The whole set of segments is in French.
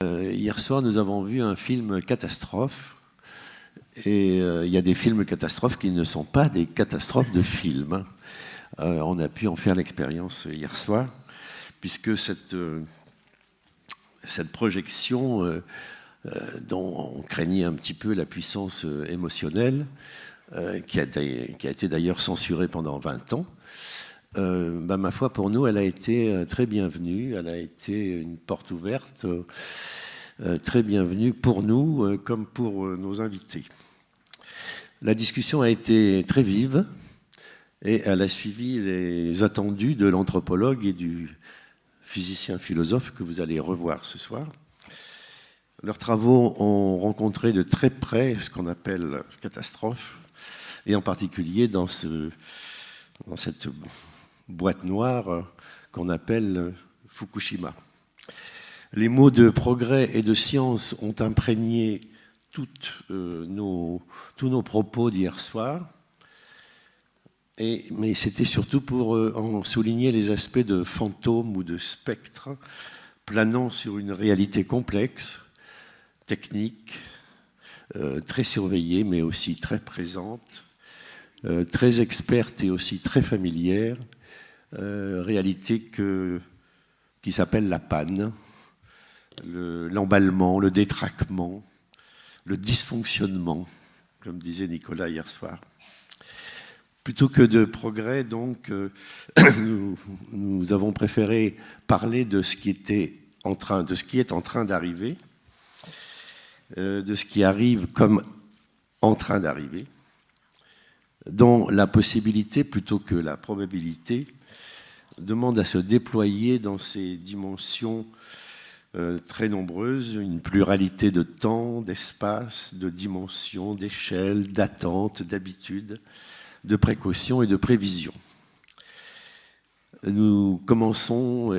Hier soir, nous avons vu un film catastrophe. Et il y a des films catastrophes qui ne sont pas des catastrophes de films. On a pu en faire l'expérience hier soir, puisque cette projection dont on craignait un petit peu la puissance émotionnelle, qui a été d'ailleurs censurée pendant 20 ans, ma foi, pour nous, elle a été très bienvenue. Elle a été une porte ouverte, très bienvenue pour nous comme pour nos invités. La discussion a été très vive et elle a suivi les attendus de l'anthropologue et du physicien-philosophe que vous allez revoir ce soir. Leurs travaux ont rencontré de très près ce qu'on appelle catastrophe, et en particulier dans cette boîte noire qu'on appelle Fukushima. Les mots de progrès et de science ont imprégné tous nos propos d'hier soir, mais c'était surtout pour en souligner les aspects de fantôme ou de spectre planant sur une réalité complexe, technique, très surveillée, mais aussi très présente, très experte et aussi très familière, réalité qui s'appelle la panne, l'emballement, le détraquement, le dysfonctionnement, comme disait Nicolas hier soir. Plutôt que de progrès, donc, nous avons préféré parler de ce qui est en train d'arriver, de ce qui arrive comme en train d'arriver, dont la possibilité plutôt que la probabilité demande à se déployer dans ces dimensions très nombreuses, une pluralité de temps, d'espace, de dimensions, d'échelles, d'attentes, d'habitudes, de précautions et de prévisions. Nous commençons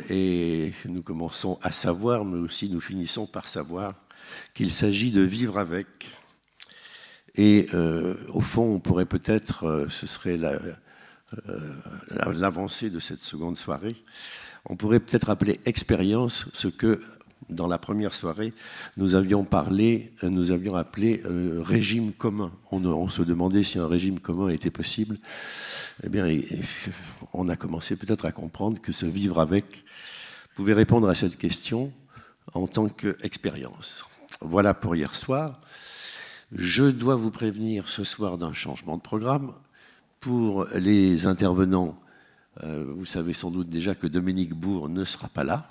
à savoir, mais aussi nous finissons par savoir qu'il s'agit de vivre avec. Et au fond, on pourrait peut-être, ce serait l'avancée de cette seconde soirée, on pourrait peut-être appeler expérience ce que, dans la première soirée, nous avions appelé régime commun. On se demandait si un régime commun était possible. Eh bien, on a commencé peut-être à comprendre que ce vivre avec pouvait répondre à cette question en tant qu'expérience. Voilà pour hier soir. Je dois vous prévenir ce soir d'un changement de programme. Pour les intervenants, vous savez sans doute déjà que Dominique Bourg ne sera pas là.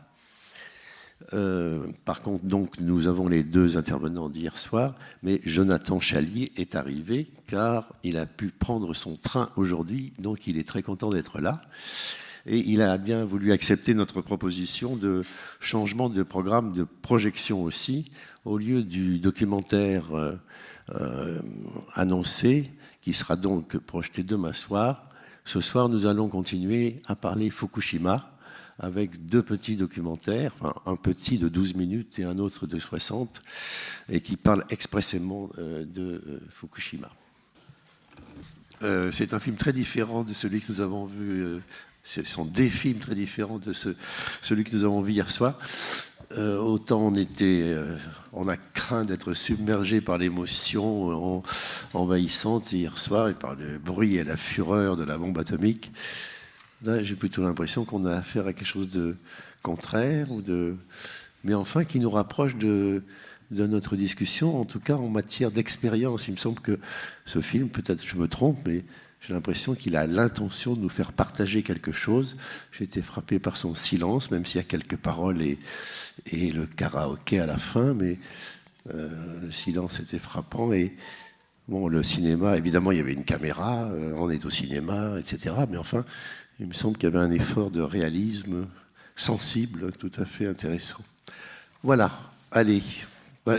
Par contre, donc, nous avons les deux intervenants d'hier soir, mais Jonathan Chalier est arrivé car il a pu prendre son train aujourd'hui, donc il est très content d'être là. Et il a bien voulu accepter notre proposition de changement de programme de projection aussi. Au lieu du documentaire annoncé, qui sera donc projeté demain soir, ce soir nous allons continuer à parler Fukushima, avec deux petits documentaires, enfin, un petit de 12 minutes et un autre de 60, et qui parlent expressément de Fukushima. C'est un film très différent de celui que nous avons vu, ce sont des films très différents de celui que nous avons vu hier soir. Autant on a craint d'être submergé par l'émotion envahissante hier soir et par le bruit et la fureur de la bombe atomique. Là, j'ai plutôt l'impression qu'on a affaire à quelque chose de contraire, mais enfin qui nous rapproche de notre discussion, en tout cas en matière d'expérience. Il me semble que ce film, peut-être je me trompe, mais j'ai l'impression qu'il a l'intention de nous faire partager quelque chose. J'ai été frappé par son silence, même s'il y a quelques paroles et le karaoké à la fin, mais le silence était frappant. Et bon, le cinéma, évidemment, il y avait une caméra, on est au cinéma, etc. Mais enfin, il me semble qu'il y avait un effort de réalisme sensible, tout à fait intéressant. Voilà, allez.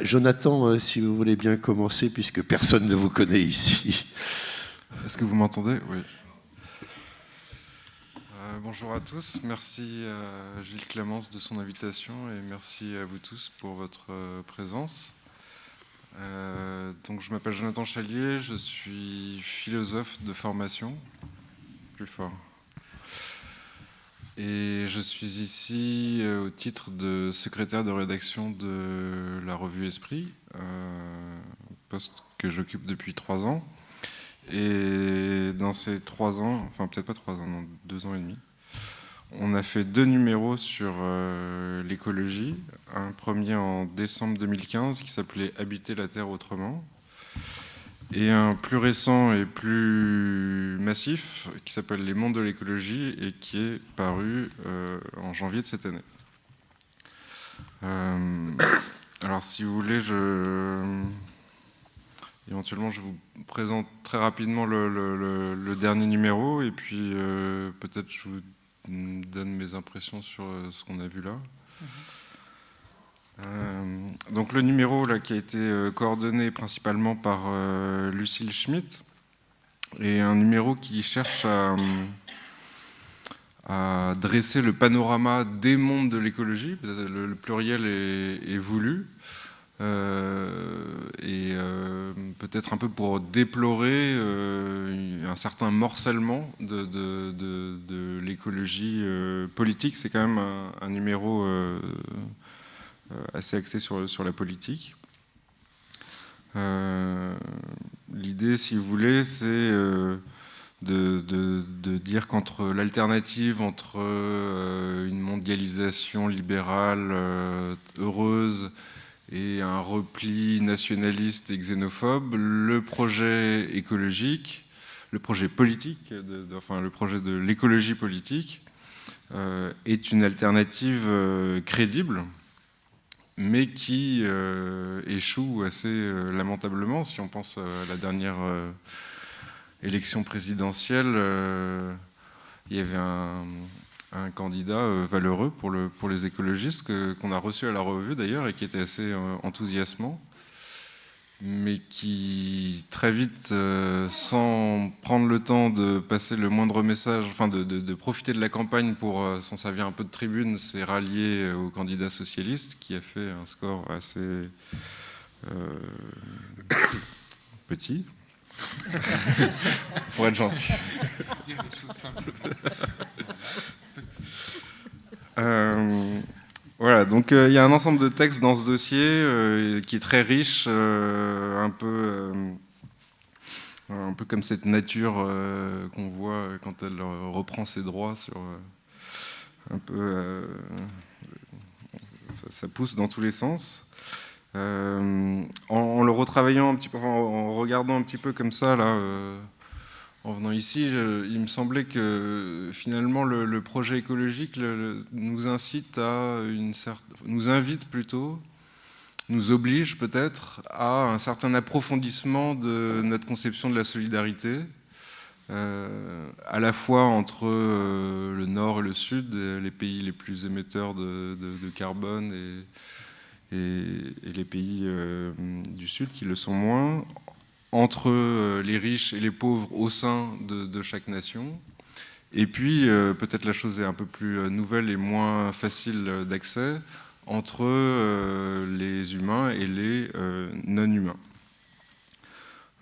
Jonathan, si vous voulez bien commencer, puisque personne ne vous connaît ici. Est-ce que vous m'entendez? Oui. Bonjour à tous. Merci à Gilles Clémence de son invitation et merci à vous tous pour votre présence. Donc, je m'appelle Jonathan Chalier, je suis philosophe de formation. Plus fort. et je suis ici au titre de secrétaire de rédaction de la revue Esprit, poste que j'occupe depuis 3 ans. Et dans ces 3 ans, enfin peut-être pas 3 ans, non, 2 ans et demi, on a fait 2 numéros sur l'écologie. Un premier en décembre 2015 qui s'appelait « Habiter la Terre autrement ». Et un plus récent et plus massif qui s'appelle « Les mondes de l'écologie » et qui est paru en janvier de cette année. Alors si vous voulez, éventuellement je vous présente très rapidement le dernier numéro et puis peut-être je vous donne mes impressions sur ce qu'on a vu là. Donc le numéro là, qui a été coordonné principalement par Lucille Schmitt est un numéro qui cherche à dresser le panorama des mondes de l'écologie. Le pluriel est voulu et peut-être un peu pour déplorer un certain morcellement de l'écologie politique. C'est quand même un numéro assez axé sur la politique. L'idée, si vous voulez, c'est de dire qu'entre l'alternative entre une mondialisation libérale heureuse et un repli nationaliste et xénophobe, le projet écologique, le projet politique, enfin le projet de l'écologie politique est une alternative crédible, mais qui échoue assez lamentablement. Si on pense à la dernière élection présidentielle, il y avait un candidat valeureux pour les écologistes qu'on a reçu à la revue d'ailleurs et qui était assez enthousiasmant, mais qui très vite, sans prendre le temps de passer le moindre message, enfin de profiter de la campagne pour s'en servir un peu de tribune, s'est rallié au candidat socialiste qui a fait un score assez petit, pour être gentil. Voilà, donc il y a un ensemble de textes dans ce dossier qui est très riche, un peu comme cette nature qu'on voit quand elle reprend ses droits sur un peu ça pousse dans tous les sens. En le retravaillant un petit peu, en regardant un petit peu comme ça là. En venant ici, il me semblait que finalement le projet écologique nous incite à nous invite plutôt, nous oblige peut-être à un certain approfondissement de notre conception de la solidarité, à la fois entre le Nord et le Sud, les pays les plus émetteurs de carbone et les pays du Sud qui le sont moins, entre les riches et les pauvres au sein de chaque nation. Et puis, peut-être la chose est un peu plus nouvelle et moins facile d'accès, entre les humains et les non-humains.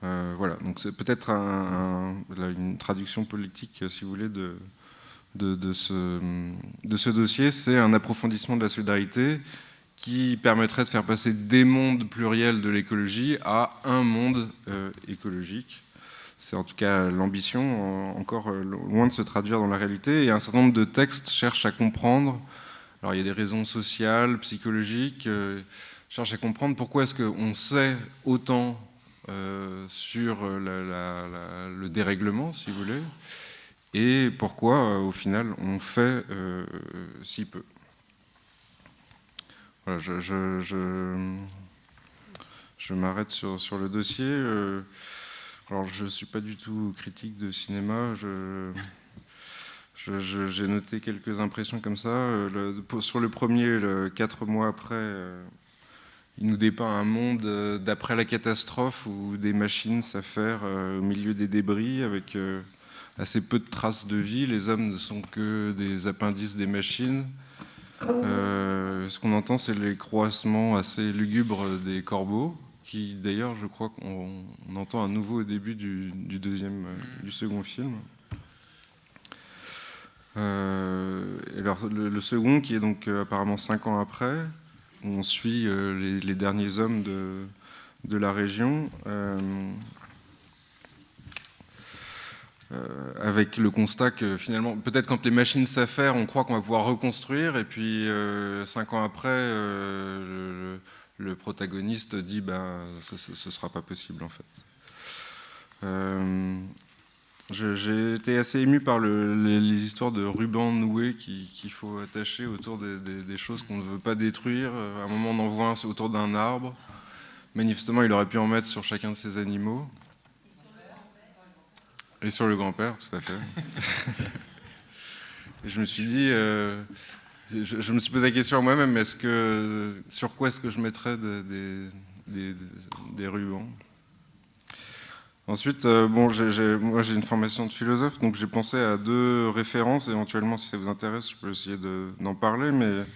Voilà, donc c'est peut-être une traduction politique, si vous voulez, de ce dossier. C'est un approfondissement de la solidarité qui permettrait de faire passer des mondes pluriels de l'écologie à un monde écologique. C'est en tout cas l'ambition, encore loin de se traduire dans la réalité. Et un certain nombre de textes cherchent à comprendre, alors il y a des raisons sociales, psychologiques, cherchent à comprendre pourquoi est-ce qu'on sait autant sur le dérèglement, si vous voulez, et pourquoi, au final, on fait si peu. Voilà, je m'arrête sur le dossier. Alors, je ne suis pas du tout critique de cinéma. J'ai noté quelques impressions comme ça. Sur le premier, 4 mois après, il nous dépeint un monde d'après la catastrophe où des machines s'affairent au milieu des débris avec assez peu de traces de vie. Les hommes ne sont que des appendices des machines. Ce qu'on entend, c'est les croissements assez lugubres des corbeaux, qui d'ailleurs, je crois qu'on entend à nouveau au début du second film. Alors, le second, qui est donc apparemment 5 ans après, où on suit les derniers hommes de la région, avec le constat que finalement, peut-être quand les machines savent faire, on croit qu'on va pouvoir reconstruire, et puis 5 ans après, le protagoniste dit ce sera pas possible en fait. J'ai été assez ému par les histoires de rubans noués qu'il faut attacher autour des choses qu'on ne veut pas détruire. À un moment, on en voit un autour d'un arbre. Manifestement, il aurait pu en mettre sur chacun de ces animaux. Et sur le grand-père, tout à fait. Et je me suis dit, je me suis posé la question à moi-même, sur quoi est-ce que je mettrais des rubans ? Ensuite, moi j'ai une formation de philosophe, donc j'ai pensé à 2 références. Éventuellement, si ça vous intéresse, je peux essayer d'en parler. Mais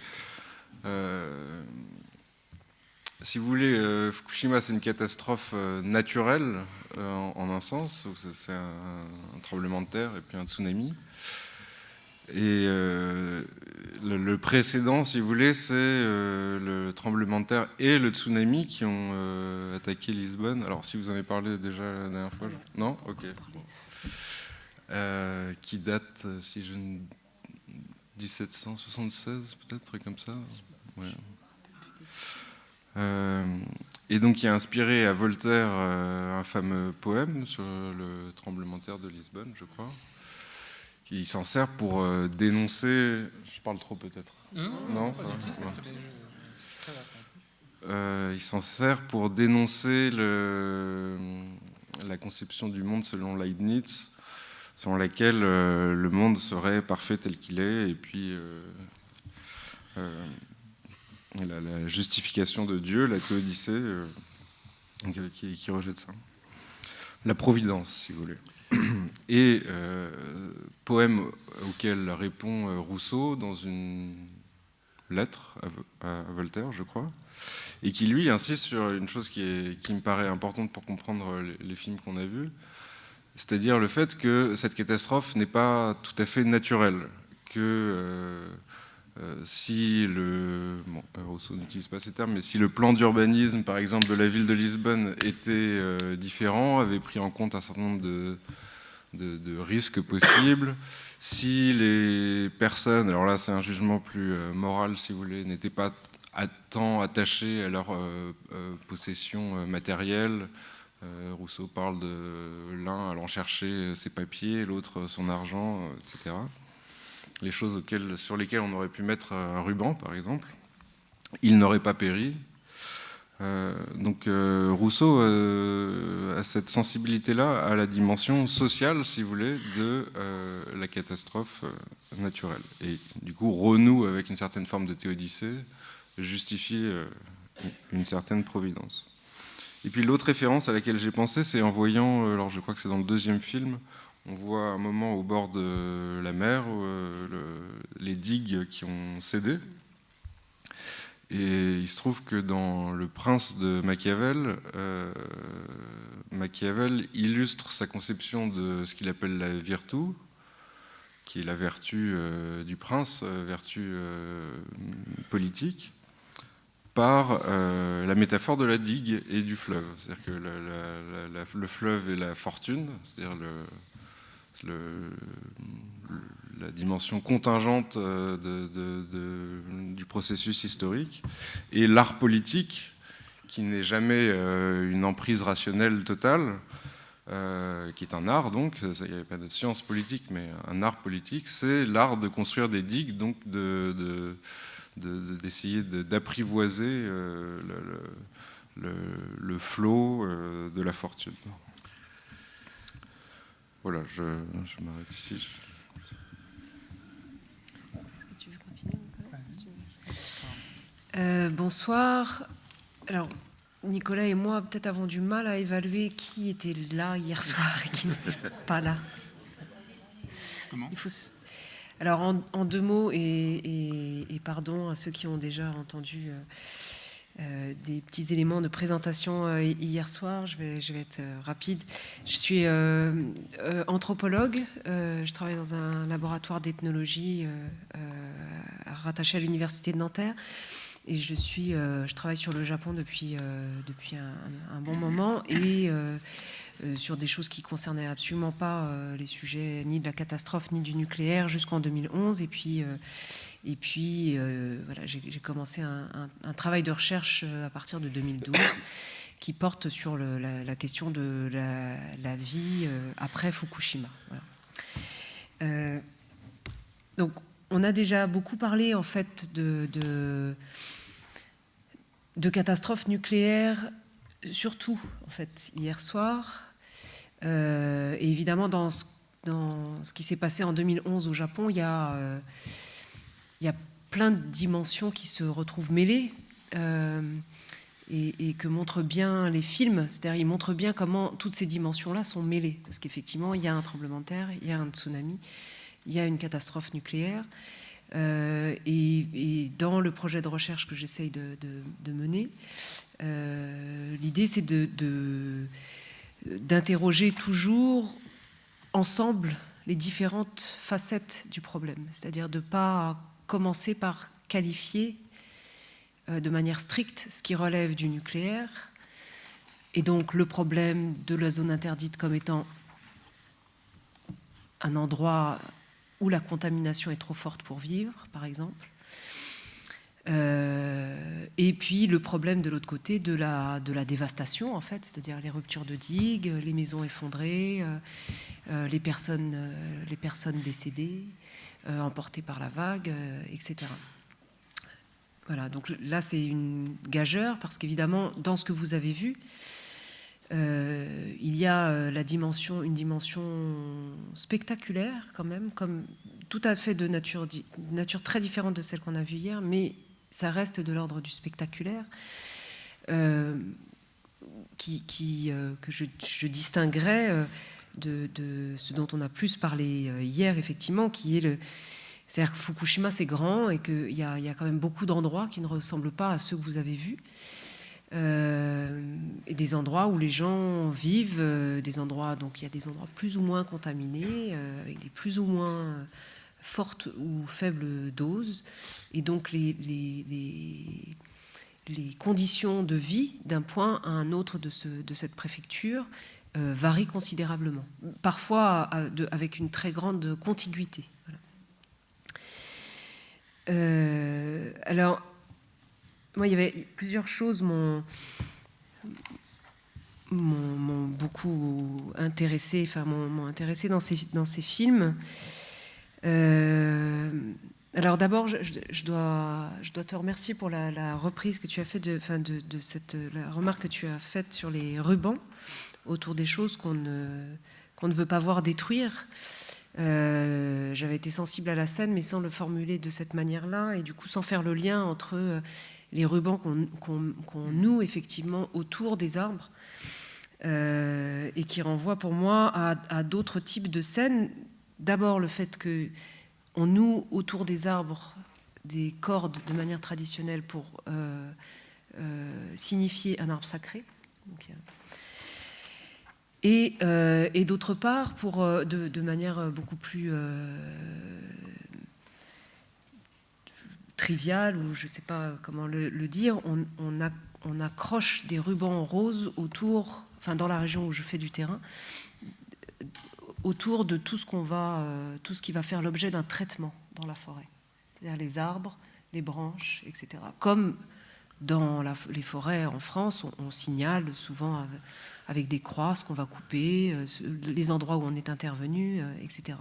si vous voulez, Fukushima, c'est une catastrophe naturelle, en un sens. C'est un tremblement de terre et puis un tsunami. Et le précédent, si vous voulez, c'est le tremblement de terre et le tsunami qui ont attaqué Lisbonne. Alors, si vous en avez parlé déjà la dernière fois, non ? Ok. Qui date, si je ne 1776, peut-être, truc comme ça. Ouais. Et donc, qui a inspiré à Voltaire un fameux poème sur le tremblement de terre de Lisbonne, je crois. Il s'en sert pour dénoncer... Je parle trop peut-être. Non, ça va. Il s'en sert pour dénoncer la conception du monde selon Leibniz, selon laquelle le monde serait parfait tel qu'il est, et puis la justification de Dieu, la théodicée, qui rejette ça. La providence, si vous voulez. Et poème auquel répond Rousseau dans une lettre à Voltaire, je crois, et qui lui insiste sur une chose qui me paraît importante pour comprendre les films qu'on a vus, c'est-à-dire le fait que cette catastrophe n'est pas tout à fait naturelle, que si Rousseau n'utilise pas ces termes, mais si le plan d'urbanisme, par exemple, de la ville de Lisbonne était différent, avait pris en compte un certain nombre de risques possibles, si les personnes, alors là c'est un jugement plus moral si vous voulez, n'étaient pas tant attachées à leur possession matérielle. Rousseau parle de l'un allant chercher ses papiers, l'autre son argent, etc. Les choses sur lesquelles on aurait pu mettre un ruban, par exemple, il n'aurait pas péri. Donc Rousseau a cette sensibilité-là à la dimension sociale, si vous voulez, de la catastrophe naturelle. Et du coup, renoue avec une certaine forme de théodicée, justifie une certaine providence. Et puis l'autre référence à laquelle j'ai pensé, c'est en voyant, alors je crois que c'est dans le 2e film, on voit un moment au bord de la mer les digues qui ont cédé. Et il se trouve que dans Le Prince de Machiavel, Machiavel illustre sa conception de ce qu'il appelle la virtu, qui est la vertu du prince, vertu politique, par la métaphore de la digue et du fleuve. C'est-à-dire que le fleuve est la fortune, c'est-à-dire la dimension contingente du processus historique, et l'art politique, qui n'est jamais une emprise rationnelle totale, qui est un art donc, il n'y avait pas de science politique, mais un art politique, c'est l'art de construire des digues, donc d'essayer d'apprivoiser le flot de la fortune. Voilà, je m'arrête ici. Est-ce que tu veux continuer, Nicolas ? Bonsoir. Alors, Nicolas et moi, peut-être avons du mal à évaluer qui était là hier soir et qui n'était pas là. Comment ? Alors, en 2 mots, et pardon à ceux qui ont déjà entendu des petits éléments de présentation hier soir. Je vais être rapide. Je suis anthropologue. Je travaille dans un laboratoire d'ethnologie rattaché à l'université de Nanterre. Et je travaille sur le Japon depuis un bon moment et sur des choses qui ne concernaient absolument pas les sujets ni de la catastrophe ni du nucléaire jusqu'en 2011. Et puis voilà, j'ai commencé un travail de recherche à partir de 2012 qui porte sur la question de la vie après Fukushima. Voilà. Donc, on a déjà beaucoup parlé en fait de catastrophes nucléaires, surtout en fait hier soir. Et évidemment, dans ce qui s'est passé en 2011 au Japon, il y a plein de dimensions qui se retrouvent mêlées et que montrent bien les films. C'est-à-dire, ils montrent bien comment toutes ces dimensions-là sont mêlées. Parce qu'effectivement, il y a un tremblement de terre, il y a un tsunami, il y a une catastrophe nucléaire. Et dans le projet de recherche que j'essaye de mener, l'idée, c'est d'interroger toujours ensemble les différentes facettes du problème. C'est-à-dire de ne pas commencer par qualifier de manière stricte ce qui relève du nucléaire, et donc le problème de la zone interdite comme étant un endroit où la contamination est trop forte pour vivre, par exemple. Et puis le problème de l'autre côté de la dévastation, en fait, c'est-à-dire les ruptures de digues, les maisons effondrées, les personnes décédées, emportées par la vague, etc. Voilà, donc là c'est une gageure, parce qu'évidemment, dans ce que vous avez vu, il y a une dimension spectaculaire quand même, comme tout à fait de nature très différente de celle qu'on a vue hier, mais ça reste de l'ordre du spectaculaire, que je distinguerais de ce dont on a plus parlé hier, effectivement, qui est c'est-à-dire que Fukushima, c'est grand et qu'il y a quand même beaucoup d'endroits qui ne ressemblent pas à ceux que vous avez vus. Et des endroits où les gens vivent, des endroits, donc il y a des endroits plus ou moins contaminés, avec des plus ou moins fortes ou faibles doses. Et donc les conditions de vie d'un point à un autre de cette préfecture varient considérablement. Parfois avec une très grande contiguïté. Voilà. Alors, moi, il y avait plusieurs choses m'ont beaucoup intéressé, m'ont intéressé dans ces films. Alors d'abord, je dois te remercier pour la reprise que tu as faite la remarque que tu as faite sur les rubans autour des choses qu'on ne veut pas voir détruire. J'avais été sensible à la scène, mais sans le formuler de cette manière-là, et du coup sans faire le lien entre les rubans qu'on noue effectivement autour des arbres, et qui renvoient pour moi à d'autres types de scènes. D'abord le fait qu'on noue autour des arbres des cordes de manière traditionnelle pour signifier un arbre sacré. Donc, et d'autre part, de manière beaucoup plus triviale, ou je ne sais pas comment le dire, on accroche des rubans roses autour, dans la région où je fais du terrain, autour de tout ce qui va faire l'objet d'un traitement dans la forêt, c'est-à-dire les arbres, les branches, etc. Comme dans les forêts en France, on signale souvent avec des croix ce qu'on va couper, les endroits où on est intervenu, etc.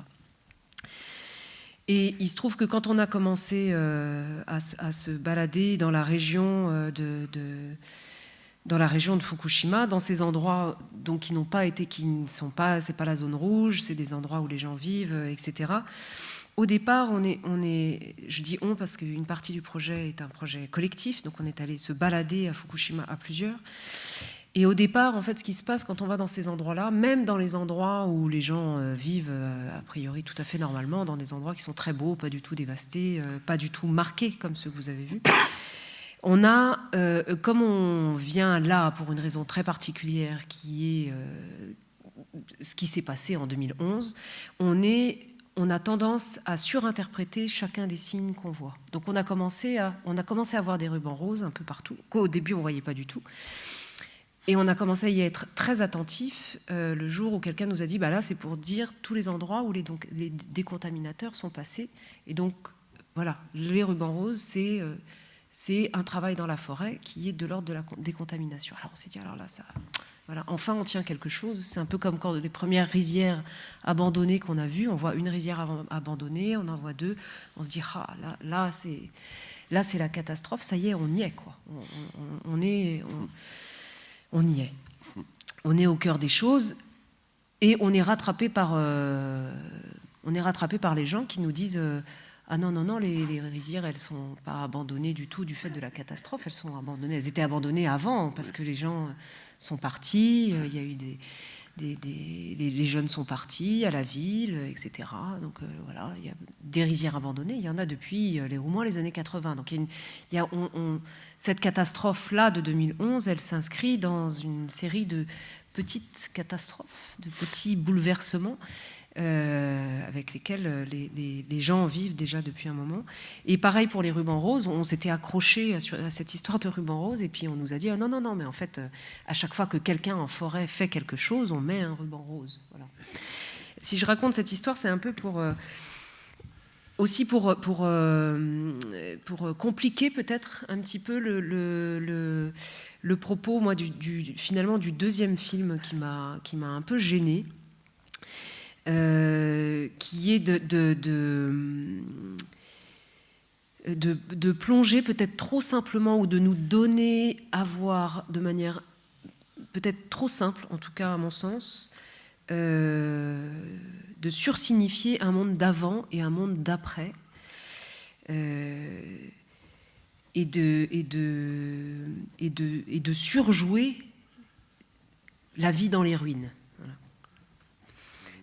Et il se trouve que quand on a commencé à se balader dans la région dans la région de Fukushima, dans ces endroits donc c'est pas la zone rouge, c'est des endroits où les gens vivent, etc. Au départ, je dis on parce qu'une partie du projet est un projet collectif, donc on est allé se balader à Fukushima à plusieurs. Et au départ, en fait, ce qui se passe quand on va dans ces endroits-là, même dans les endroits où les gens vivent a priori tout à fait normalement, dans des endroits qui sont très beaux, pas du tout dévastés, pas du tout marqués comme ceux que vous avez vus, On a, comme on vient là pour une raison très particulière qui est ce qui s'est passé en 2011, on a tendance à surinterpréter chacun des signes qu'on voit. Donc on a commencé à voir des rubans roses un peu partout, qu'au début on ne voyait pas du tout. Et on a commencé à y être très attentif le jour où quelqu'un nous a dit, bah là c'est pour dire tous les endroits où les décontaminateurs sont passés. Et donc voilà, les rubans roses, c'est un travail dans la forêt qui est de l'ordre de la décontamination. Alors on s'est dit, alors là, voilà, enfin on tient quelque chose. C'est un peu comme quand les premières rizières abandonnées qu'on a vues, on voit une rizière abandonnée, on en voit deux, on se dit, ah, là c'est la catastrophe, ça y est, on y est, quoi. On y est. On est au cœur des choses et on est rattrapé par les gens qui nous disent ah non, les rizières, elles ne sont pas abandonnées du tout du fait de la catastrophe, elles sont abandonnées. Elles étaient abandonnées avant parce que les gens sont partis, il y a eu les jeunes sont partis à la ville, etc. Donc voilà, il y a des rizières abandonnées, il y en a depuis au moins les années 80. Donc cette catastrophe-là de 2011, elle s'inscrit dans une série de petites catastrophes, de petits bouleversements avec lesquels les gens vivent déjà depuis un moment. Et pareil pour les rubans roses, on s'était accroché à cette histoire de rubans roses et puis on nous a dit non, mais en fait, à chaque fois que quelqu'un en forêt fait quelque chose, on met un ruban rose. Voilà. Si je raconte cette histoire, c'est un peu aussi pour compliquer peut-être un petit peu le propos, moi, finalement, du deuxième film qui m'a un peu gênée. Qui est de plonger peut-être trop simplement ou de nous donner à voir de manière peut-être trop simple, en tout cas à mon sens, de sursignifier un monde d'avant et un monde d'après, et de surjouer la vie dans les ruines.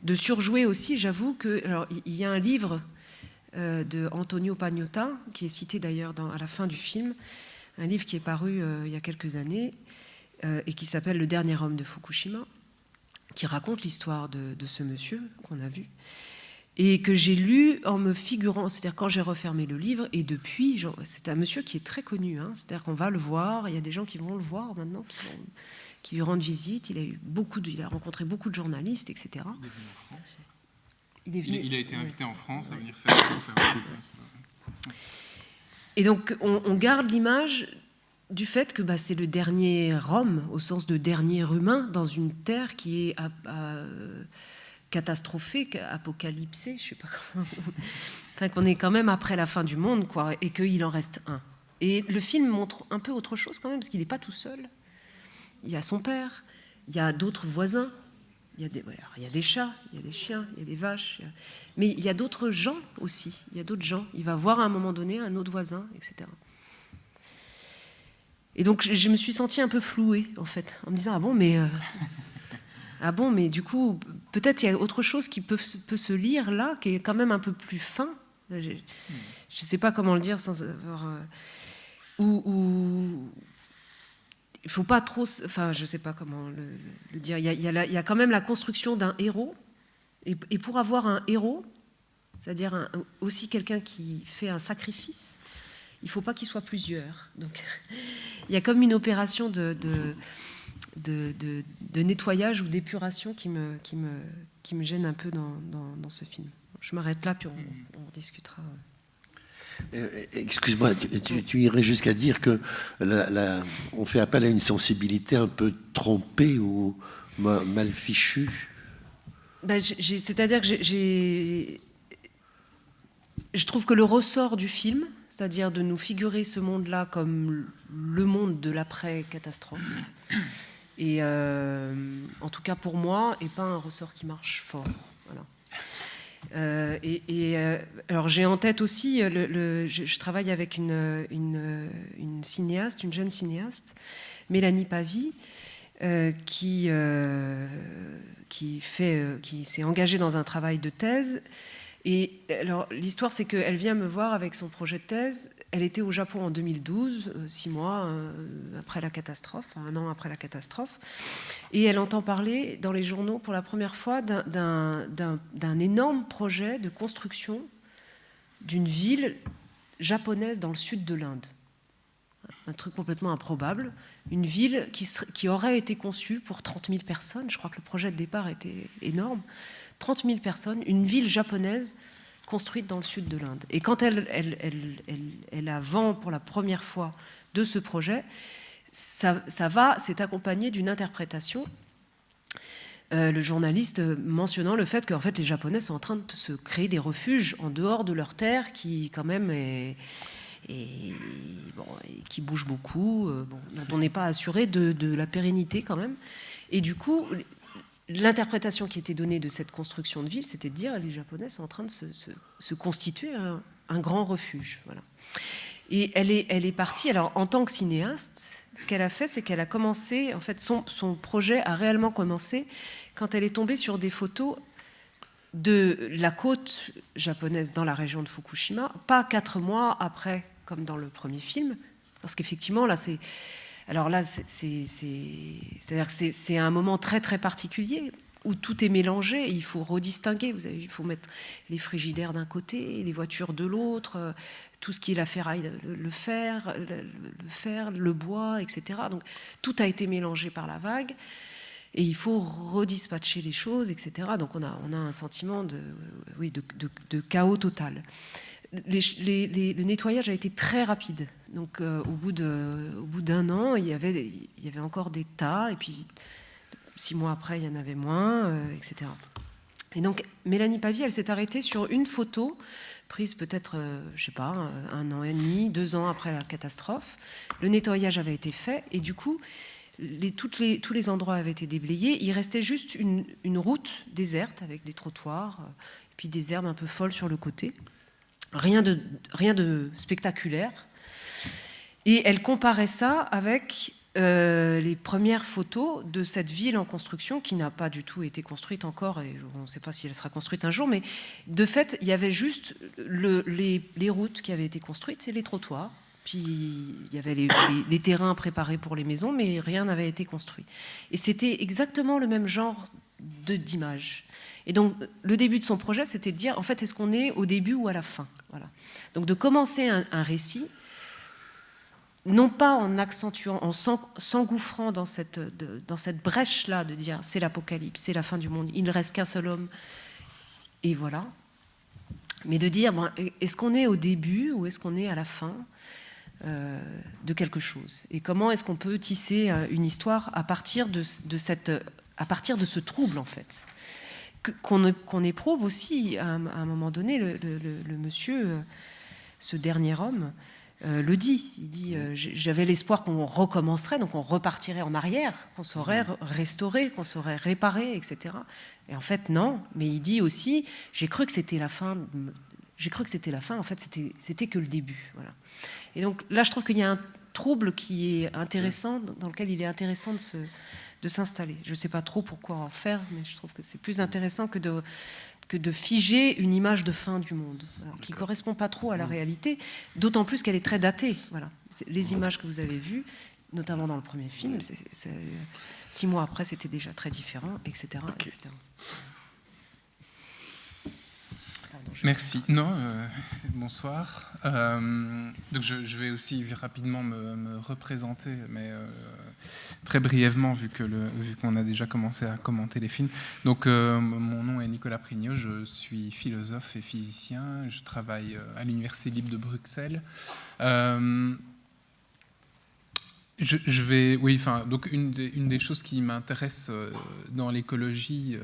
De surjouer aussi, j'avoue que... Alors, il y a un livre de Antonio Pagnotta, qui est cité d'ailleurs à la fin du film, un livre qui est paru il y a quelques années, et qui s'appelle « Le dernier homme de Fukushima », qui raconte l'histoire de ce monsieur qu'on a vu, et que j'ai lu en me figurant, c'est-à-dire quand j'ai refermé le livre, et depuis, c'est un monsieur qui est très connu, hein, c'est-à-dire qu'on va le voir, il y a des gens qui vont le voir maintenant, qui lui rendent visite, il a rencontré beaucoup de journalistes, etc. Il est venu en France. Il a été invité en France à venir faire une conférence. Et donc, on garde l'image du fait que c'est le dernier homme, au sens de dernier humain, dans une terre qui est catastrophée, apocalypsée, je ne sais pas comment... Enfin, qu'on est quand même après la fin du monde, quoi, et qu'il en reste un. Et le film montre un peu autre chose quand même, parce qu'il n'est pas tout seul. Il y a son père, il y a d'autres voisins, il y a des chats, il y a des chiens, il y a des vaches, mais il y a d'autres gens aussi, il y a d'autres gens. Il va voir à un moment donné un autre voisin, etc. Et donc je me suis sentie un peu flouée, en fait, en me disant ah bon, mais du coup, peut-être il y a autre chose qui peut se lire là, qui est quand même un peu plus fin. Je ne sais pas comment le dire sans avoir... il ne faut pas trop... Enfin, je ne sais pas comment le dire. Il y a quand même la construction d'un héros. Et pour avoir un héros, c'est-à-dire aussi quelqu'un qui fait un sacrifice, il ne faut pas qu'il soit plusieurs. Donc, il y a comme une opération de nettoyage ou d'épuration qui me gêne un peu dans ce film. Je m'arrête là, puis on discutera. Excuse-moi, tu irais jusqu'à dire que on fait appel à une sensibilité un peu trompée ou mal fichue. C'est-à-dire que je trouve que le ressort du film, c'est-à-dire de nous figurer ce monde-là comme le monde de l'après-catastrophe, et en tout cas pour moi, n'est pas un ressort qui marche fort. Voilà. Alors j'ai en tête aussi, je travaille avec une cinéaste, une jeune cinéaste, Mélanie Pavie, qui s'est engagée dans un travail de thèse. Et alors l'histoire, c'est qu'elle vient me voir avec son projet de thèse elle était au Japon en 2012, 6 mois après la catastrophe, 1 an après la catastrophe, et elle entend parler dans les journaux pour la première fois d'un énorme projet de construction d'une ville japonaise dans le sud de l'Inde. Un truc complètement improbable, une ville qui aurait été conçue pour 30 000 personnes, je crois que le projet de départ était énorme, 30 000 personnes, une ville japonaise construite dans le sud de l'Inde. Et quand elle a vent pour la première fois de ce projet, c'est accompagné d'une interprétation, le journaliste mentionnant le fait qu'en fait les Japonais sont en train de se créer des refuges en dehors de leur terre qui quand même et qui bouge beaucoup, dont on n'est pas assuré de la pérennité quand même. Et du coup, l'interprétation qui était donnée de cette construction de ville, c'était de dire que les Japonais sont en train de se constituer un grand refuge. Voilà. Et elle est partie, alors en tant que cinéaste, ce qu'elle a fait, c'est qu'elle a commencé, en fait, son projet a réellement commencé quand elle est tombée sur des photos de la côte japonaise dans la région de Fukushima, pas 4 mois après, comme dans le premier film, parce qu'effectivement, là, c'est un moment très, très particulier où tout est mélangé et il faut redistinguer. Il faut mettre les frigidaires d'un côté, les voitures de l'autre, tout ce qui est la ferraille, le fer, le bois, etc. Donc, tout a été mélangé par la vague. Et il faut redispatcher les choses, etc. Donc on a un sentiment de chaos total. Le nettoyage a été très rapide. Donc au bout d'1 an, il y avait encore des tas, et puis 6 mois après, il y en avait moins, etc. Et donc Mélanie Pavie, elle s'est arrêtée sur une photo prise peut-être, 1 an et demi, 2 ans après la catastrophe. Le nettoyage avait été fait, et du coup, tous les endroits avaient été déblayés. Il restait juste une route déserte avec des trottoirs et puis des herbes un peu folles sur le côté. Rien de spectaculaire. Et elle comparait ça avec les premières photos de cette ville en construction qui n'a pas du tout été construite encore, et on ne sait pas si elle sera construite un jour, mais de fait, il y avait juste les routes qui avaient été construites et les trottoirs. Puis il y avait les terrains préparés pour les maisons, mais rien n'avait été construit. Et c'était exactement le même genre d'image. Et donc le début de son projet, c'était de dire, en fait, est-ce qu'on est au début ou à la fin ? Voilà. Donc de commencer un récit, non pas en accentuant, en s'engouffrant dans cette brèche-là, de dire c'est l'apocalypse, c'est la fin du monde, il ne reste qu'un seul homme, et voilà. Mais de dire, est-ce qu'on est au début ou est-ce qu'on est à la fin de quelque chose, et comment est-ce qu'on peut tisser une histoire à partir de ce trouble, en fait, qu'on éprouve aussi à un moment donné. Le monsieur, ce dernier homme, le dit. Il dit, j'avais l'espoir qu'on recommencerait, donc on repartirait en arrière, qu'on saurait restaurer, qu'on saurait réparer, etc. Et en fait, non. Mais il dit aussi, j'ai cru que c'était la fin. En fait, c'était que le début. Voilà. Et donc là, je trouve qu'il y a un trouble qui est intéressant, dans lequel il est intéressant de s'installer. Je ne sais pas trop pourquoi en faire, mais je trouve que c'est plus intéressant que de figer une image de fin du monde, voilà, qui ne correspond pas trop à la réalité, d'autant plus qu'elle est très datée. Voilà. Les images que vous avez vues, notamment dans le premier film, 6 mois après, c'était déjà très différent, etc. Okay. etc. Merci. Bonsoir. Donc je vais aussi rapidement me représenter, mais très brièvement, vu qu'on a déjà commencé à commenter les films. Donc mon nom est Nicolas Prignot, je suis philosophe et physicien, je travaille à l'Université libre de Bruxelles. Donc une des choses qui m'intéresse dans l'écologie.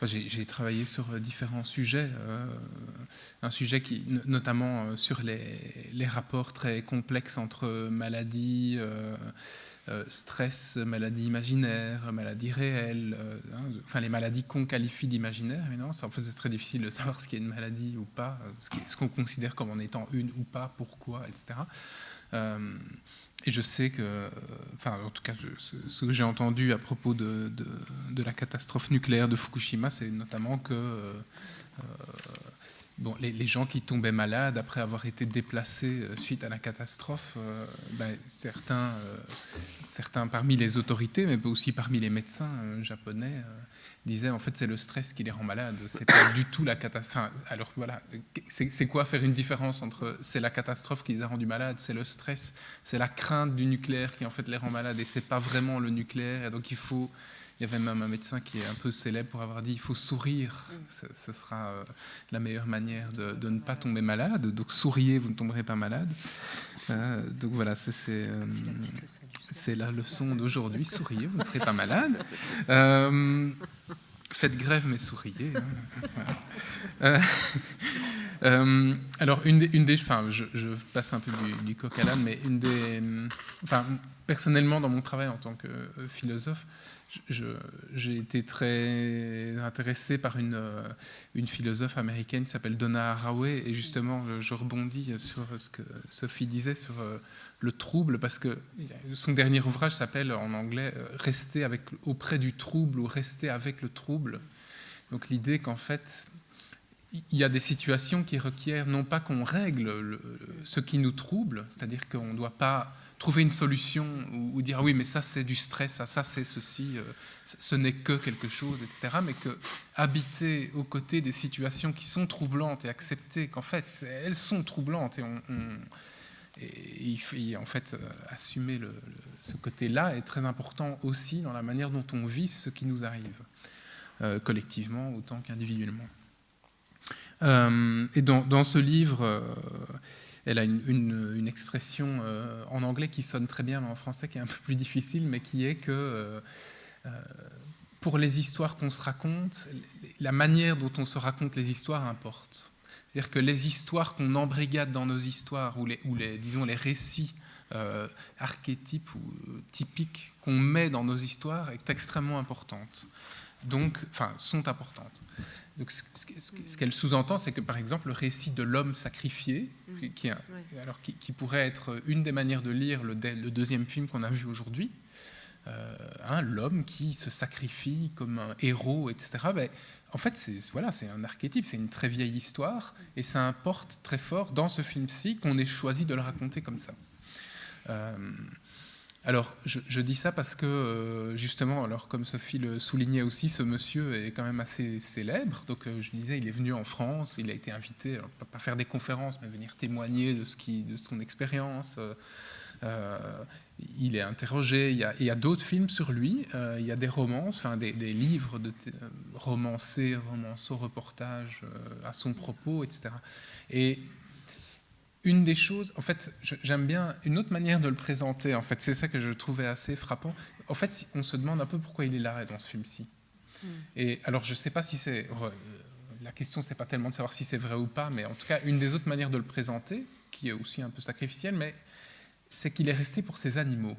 J'ai travaillé sur différents sujets, un sujet qui, notamment sur les rapports très complexes entre maladies, stress, maladies imaginaires, maladies réelles, les maladies qu'on qualifie d'imaginaires, évidemment. En fait, c'est très difficile de savoir ce qui est une maladie ou pas, ce qu'on considère comme en étant une ou pas, pourquoi, etc. Et je sais que, en tout cas, ce que j'ai entendu à propos de la catastrophe nucléaire de Fukushima, c'est notamment que bon, les gens qui tombaient malades après avoir été déplacés suite à la catastrophe, certains parmi les autorités, mais aussi parmi les médecins japonais, disaient en fait c'est le stress qui les rend malades, c'est pas du tout la catastrophe. Enfin, alors voilà, c'est quoi faire une différence entre c'est la catastrophe qui les a rendus malades, c'est le stress, c'est la crainte du nucléaire qui en fait les rend malades, et c'est pas vraiment le nucléaire, et donc il y avait même un médecin qui est un peu célèbre pour avoir dit il faut sourire, ce sera la meilleure manière de ne pas tomber malade, donc souriez, vous ne tomberez pas malade. Donc voilà, c'est la leçon d'aujourd'hui, souriez, vous ne serez pas malade. Faites grève mais souriez. Voilà. Alors je passe un peu du coq à l'âne, mais personnellement dans mon travail en tant que philosophe, j'ai été très intéressé par une philosophe américaine qui s'appelle Donna Haraway, et justement je rebondis sur ce que Sophie disait sur le trouble, parce que son dernier ouvrage s'appelle en anglais « Rester auprès du trouble » ou « Rester avec le trouble ». Donc l'idée qu'en fait il y a des situations qui requièrent non pas qu'on règle ce qui nous trouble, c'est-à-dire qu'on ne doit pas trouver une solution ou dire ah oui mais ça c'est du stress, ça c'est ceci, ce n'est que quelque chose, etc. Mais que habiter aux côtés des situations qui sont troublantes et accepter qu'en fait elles sont troublantes et il faut en fait assumer ce côté-là est très important aussi dans la manière dont on vit ce qui nous arrive, collectivement autant qu'individuellement. Et dans ce livre, elle a une expression en anglais qui sonne très bien, mais en français qui est un peu plus difficile, mais qui est que pour les histoires qu'on se raconte, la manière dont on se raconte les histoires importe. C'est-à-dire que les histoires qu'on embrigade dans nos histoires, ou les récits archétypes ou typiques qu'on met dans nos histoires est extrêmement importante. Sont importantes. Donc, ce qu'elle sous-entend, c'est que, par exemple, le récit de l'homme sacrifié, qui pourrait être une des manières de lire le deuxième film qu'on a vu aujourd'hui, l'homme qui se sacrifie comme un héros, etc., en fait, c'est un archétype, c'est une très vieille histoire, et ça importe très fort dans ce film-ci qu'on ait choisi de le raconter comme ça. Alors, je dis ça parce que, justement, alors, comme Sophie le soulignait aussi, ce monsieur est quand même assez célèbre. Donc, je disais, il est venu en France, il a été invité, alors, pas faire des conférences, mais venir témoigner de son expérience. Il est interrogé, il y a d'autres films sur lui, il y a des romans, des livres romancés, reportages à son propos, etc. Et une des choses, en fait, j'aime bien une autre manière de le présenter, en fait, c'est ça que je trouvais assez frappant. En fait, on se demande un peu pourquoi il est là dans ce film-ci. Et alors, je ne sais pas si c'est... La question, ce n'est pas tellement de savoir si c'est vrai ou pas, mais en tout cas, une des autres manières de le présenter, qui est aussi un peu sacrificielle, mais c'est qu'il est resté pour ses animaux.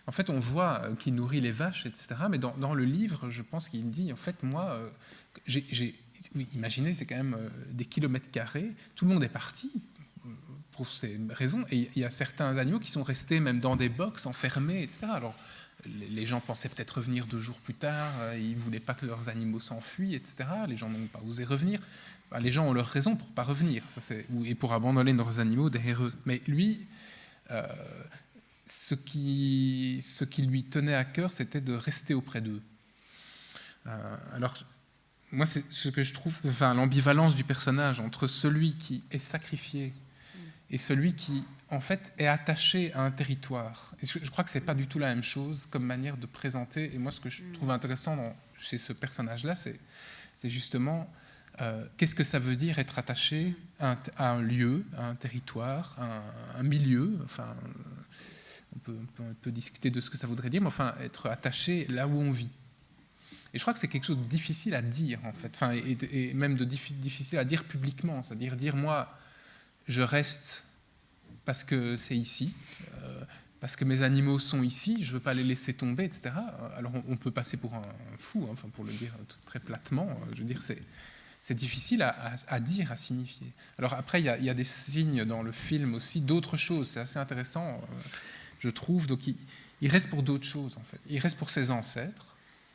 En fait, on voit qu'il nourrit les vaches, etc., mais dans le livre, je pense qu'il dit, en fait, moi, imaginez, c'est quand même des kilomètres carrés, tout le monde est parti, pour ces raisons, et il y a certains animaux qui sont restés même dans des box enfermés, etc. Alors, les gens pensaient peut-être revenir 2 jours plus tard, ils ne voulaient pas que leurs animaux s'enfuient, etc. Les gens n'ont pas osé revenir. Les gens ont leurs raisons pour ne pas revenir, et pour abandonner leurs animaux derrière eux. Mais lui, ce qui lui tenait à cœur, c'était de rester auprès d'eux. Alors, moi, c'est ce que je trouve, l'ambivalence du personnage entre celui qui est sacrifié et celui qui, en fait, est attaché à un territoire. Et je crois que ce n'est pas du tout la même chose comme manière de présenter. Et moi, ce que je trouve intéressant chez ce personnage-là, c'est justement qu'est-ce que ça veut dire être attaché à un lieu, à un territoire, à un milieu. Enfin, on peut discuter de ce que ça voudrait dire, mais enfin, être attaché là où on vit. Et je crois que c'est quelque chose de difficile à dire, en fait, et même difficile à dire publiquement. C'est-à-dire dire, moi, je reste parce que c'est ici, parce que mes animaux sont ici, je ne veux pas les laisser tomber, etc. Alors on peut passer pour un fou, enfin, pour le dire très platement. Je veux dire, c'est difficile à dire, à signifier. Alors après, il y a des signes dans le film aussi d'autres choses. C'est assez intéressant, je trouve. Donc il reste pour d'autres choses, en fait. Il reste pour ses ancêtres.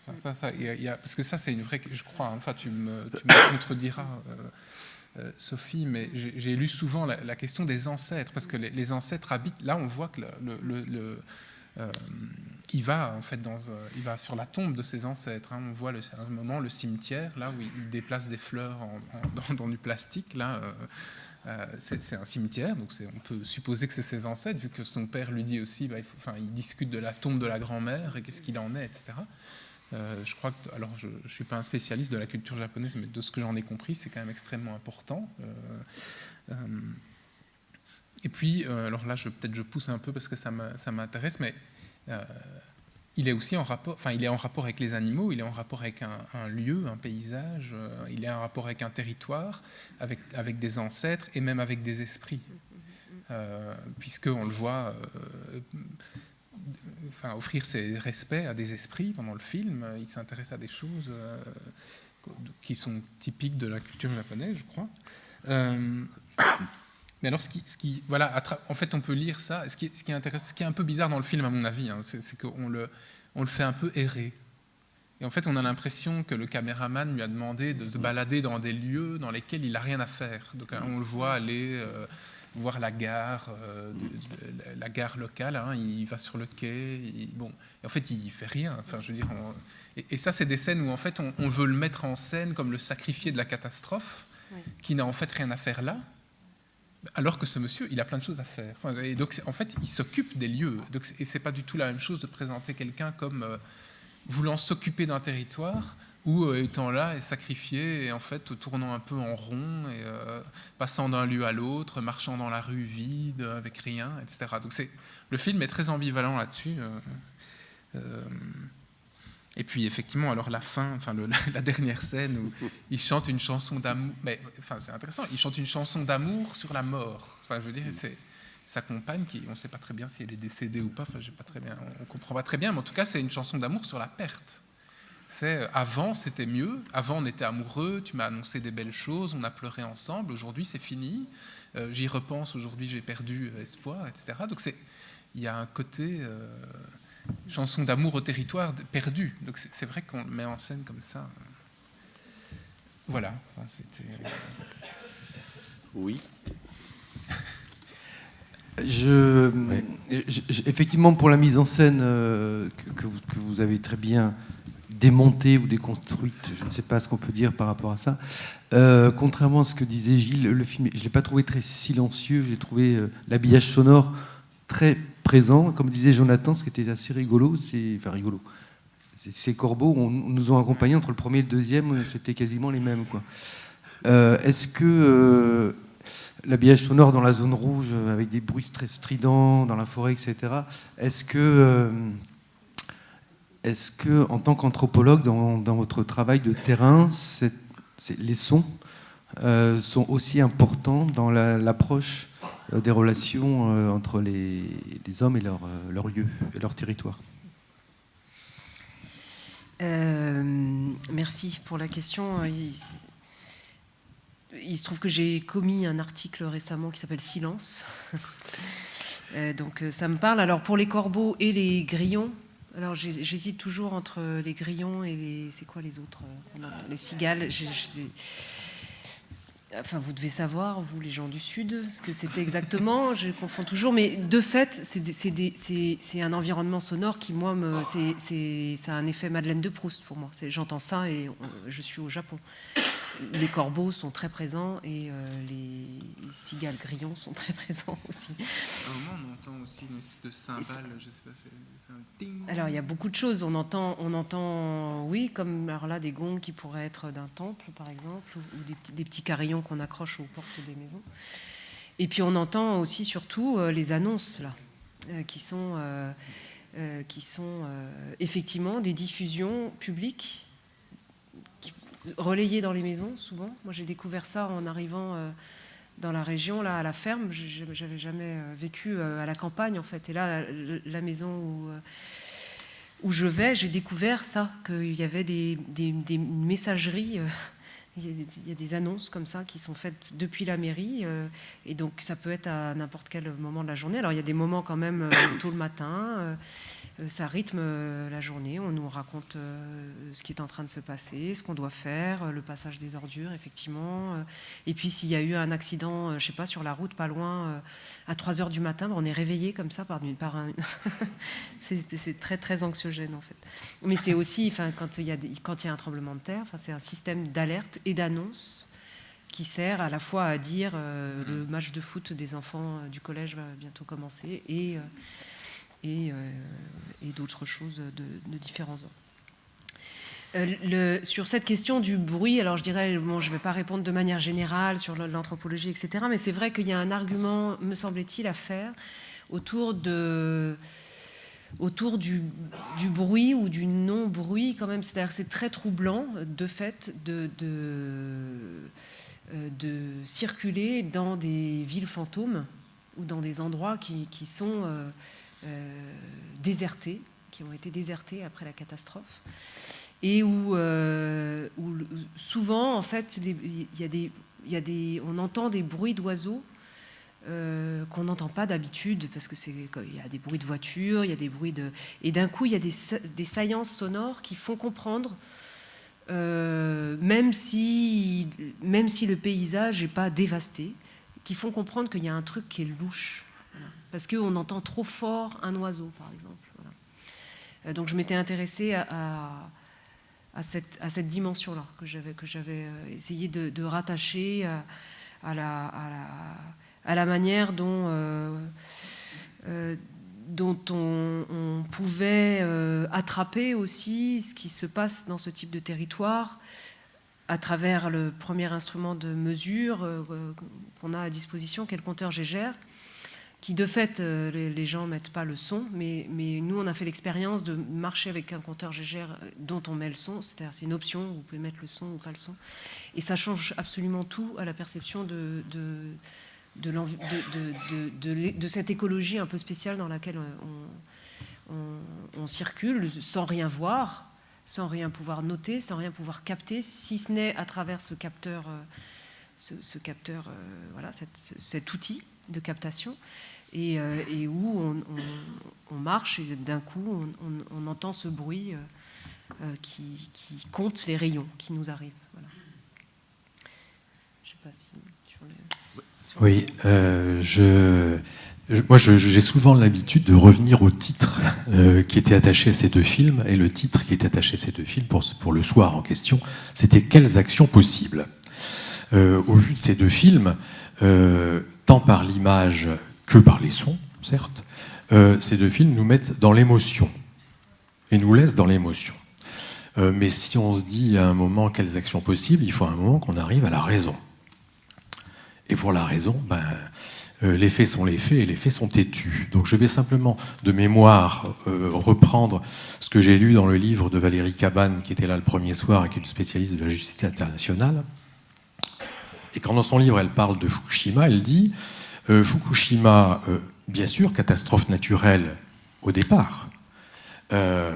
Enfin, parce que ça, c'est une vraie... Je crois, enfin, tu me contrediras... Sophie, mais j'ai lu souvent la question des ancêtres, parce que les ancêtres habitent. Là, on voit que il va en fait il va sur la tombe de ses ancêtres. On voit à un moment le cimetière, là où il déplace des fleurs dans du plastique. Là, c'est un cimetière, donc on peut supposer que c'est ses ancêtres, vu que son père lui dit aussi, il discute de la tombe de la grand-mère et qu'est-ce qu'il en est, etc. Je crois que, alors je ne suis pas un spécialiste de la culture japonaise, mais de ce que j'en ai compris, c'est quand même extrêmement important. Et puis, alors là, peut-être je pousse un peu parce que ça m'intéresse, mais il est aussi en rapport, il est en rapport avec les animaux, il est en rapport avec un lieu, un paysage, il est en rapport avec un territoire, avec des ancêtres et même avec des esprits, puisqu'on le voit offrir ses respects à des esprits pendant le film. Il s'intéresse à des choses qui sont typiques de la culture japonaise, je crois. Mais alors, voilà, en fait, on peut lire ça. Ce qui est intéressant, ce qui est un peu bizarre dans le film, à mon avis, c'est qu'on le fait un peu errer. Et en fait, on a l'impression que le caméraman lui a demandé de se balader dans des lieux dans lesquels il n'a rien à faire. Donc, on le voit aller voir la gare locale. Il va sur le quai. Et en fait, il fait rien. Enfin, je veux dire, et ça, c'est des scènes où en fait, on veut le mettre en scène comme le sacrifié de la catastrophe, qui n'a en fait rien à faire là. Alors que ce monsieur, il a plein de choses à faire. Et donc, en fait, il s'occupe des lieux. Et c'est pas du tout la même chose de présenter quelqu'un comme voulant s'occuper d'un territoire ou étant là et sacrifié, et en fait tournant un peu en rond, et passant d'un lieu à l'autre, marchant dans la rue vide, avec rien, etc. Donc le film est très ambivalent là-dessus. Et puis effectivement, alors la fin, la dernière scène où il chante une chanson d'amour, c'est intéressant, il chante une chanson d'amour sur la mort. Je veux dire, c'est sa compagne on ne sait pas très bien si elle est décédée ou pas. On comprend pas très bien, mais en tout cas, c'est une chanson d'amour sur la perte. Avant, c'était mieux. Avant, on était amoureux. Tu m'as annoncé des belles choses. On a pleuré ensemble. Aujourd'hui, c'est fini. J'y repense. Aujourd'hui, j'ai perdu espoir, etc. Donc il y a un côté chanson d'amour au territoire perdu. Donc c'est vrai qu'on le met en scène comme ça. Voilà. Oui. Effectivement, pour la mise en scène que vous avez très bien démontée ou déconstruite, je ne sais pas ce qu'on peut dire par rapport à ça. Contrairement à ce que disait Gilles, le film, je ne l'ai pas trouvé très silencieux. J'ai trouvé l'habillage sonore très présent. Comme disait Jonathan, ce qui était assez rigolo, ces corbeaux nous ont accompagnés entre le premier et le deuxième, c'était quasiment les mêmes, quoi. Est-ce que l'habillage sonore dans la zone rouge, avec des bruits très stridents, dans la forêt, etc., est-ce que en tant qu'anthropologue, dans votre travail de terrain, les sons sont aussi importants dans l'approche des relations entre les hommes et leur lieu, et leur territoire? Merci pour la question. Il se trouve que j'ai commis un article récemment qui s'appelle Silence. Donc ça me parle. Alors pour les corbeaux et les grillons, alors j'hésite toujours entre les grillons et c'est quoi les autres? Les cigales. Enfin, vous devez savoir, vous, les gens du Sud, ce que c'était exactement. Je confonds toujours. Mais de fait, c'est un environnement sonore qui, moi, ça a un effet Madeleine de Proust pour moi. J'entends ça et je suis au Japon. Les corbeaux sont très présents et les cigales grillons sont très présents aussi. À un moment, on entend aussi une espèce de cymbale, je sais pas, c'est un ding. Alors, il y a beaucoup de choses. On entend, oui, comme alors là, des gongs qui pourraient être d'un temple, par exemple, ou des petits carillons qu'on accroche aux portes des maisons. Et puis, on entend aussi, surtout, les annonces, là, qui sont effectivement des diffusions publiques relayées dans les maisons, souvent. Moi, j'ai découvert ça en arrivant dans la région, là, à la ferme. J'avais jamais vécu à la campagne, en fait. Et là, la maison où je vais, j'ai découvert ça, qu'il y avait des messageries Il y a des annonces comme ça qui sont faites depuis la mairie, et donc ça peut être à n'importe quel moment de la journée. Alors il y a des moments quand même tôt le matin, ça rythme la journée, on nous raconte ce qui est en train de se passer, ce qu'on doit faire, le passage des ordures, effectivement. Et puis s'il y a eu un accident, je sais pas, sur la route, pas loin, à 3 heures du matin, on est réveillé comme ça par un... c'est très, très anxiogène, en fait. Mais c'est aussi, quand il y a un tremblement de terre, c'est un système d'alerte et d'annonce qui sert à la fois à dire le match de foot des enfants du collège va bientôt commencer et d'autres choses de différents ordres. Sur cette question du bruit, alors je dirais, bon, je ne vais pas répondre de manière générale sur l'anthropologie, etc., mais c'est vrai qu'il y a un argument, me semble-t-il, à faire autour du bruit ou du non-bruit quand même. C'est-à-dire que c'est très troublant, de fait, de circuler dans des villes fantômes ou dans des endroits qui sont désertés, qui ont été désertés après la catastrophe, et où souvent, en fait, on entend des bruits d'oiseaux qu'on n'entend pas d'habitude, parce que il y a des bruits de voitures, il y a des bruits de... Et d'un coup, il y a des saillances sonores qui font comprendre, même si le paysage n'est pas dévasté, qui font comprendre qu'il y a un truc qui est louche. Voilà. Parce qu'on entend trop fort un oiseau, par exemple. Voilà. Donc je m'étais intéressée à cette dimension-là, que j'avais essayé de rattacher à la manière dont on pouvait attraper aussi ce qui se passe dans ce type de territoire à travers le premier instrument de mesure qu'on a à disposition, qui est le compteur Gégère, qui de fait, les gens ne mettent pas le son, mais nous, on a fait l'expérience de marcher avec un compteur Gégère dont on met le son, c'est-à-dire c'est une option, vous pouvez mettre le son ou pas le son, et ça change absolument tout à la perception de cette écologie un peu spéciale dans laquelle on circule sans rien voir, sans rien pouvoir noter, sans rien pouvoir capter, si ce n'est à travers ce capteur, voilà, cet outil de captation, et où on marche et d'un coup on entend ce bruit qui compte les rayons qui nous arrivent. Voilà. Je ne sais pas si tu voulais... Oui, moi j'ai souvent l'habitude de revenir au titre qui était attaché à ces deux films, et le titre qui était attaché à ces deux films pour le soir en question, c'était « Quelles actions possibles ?» Au vu de ces deux films, tant par l'image que par les sons, certes, ces deux films nous mettent dans l'émotion et nous laissent dans l'émotion. Mais si on se dit à un moment quelles actions possibles, il faut à un moment qu'on arrive à la raison. Et pour la raison, les faits sont les faits et les faits sont têtus. Donc je vais simplement, de mémoire, reprendre ce que j'ai lu dans le livre de Valérie Cabane, qui était là le premier soir et qui est une spécialiste de la justice internationale. Et quand dans son livre elle parle de Fukushima, elle dit Fukushima, bien sûr, catastrophe naturelle au départ, un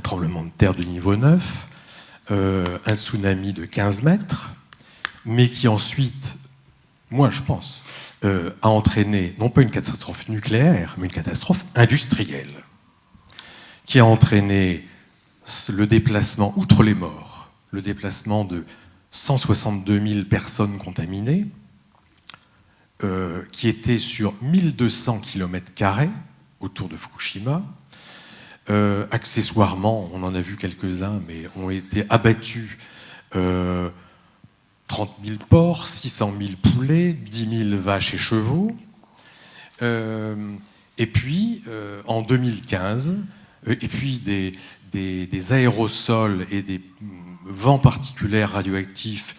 tremblement de terre de niveau 9, un tsunami de 15 mètres, mais qui ensuite, moi je pense, a entraîné non pas une catastrophe nucléaire, mais une catastrophe industrielle, qui a entraîné le déplacement, outre les morts, le déplacement de 162 000 personnes contaminées, qui étaient sur 1200 km² autour de Fukushima. Accessoirement, on en a vu quelques-uns, mais ont été abattus 30 000 porcs, 600 000 poulets, 10 000 vaches et chevaux. Et puis, en 2015, et puis des aérosols et des vents particulaires radioactifs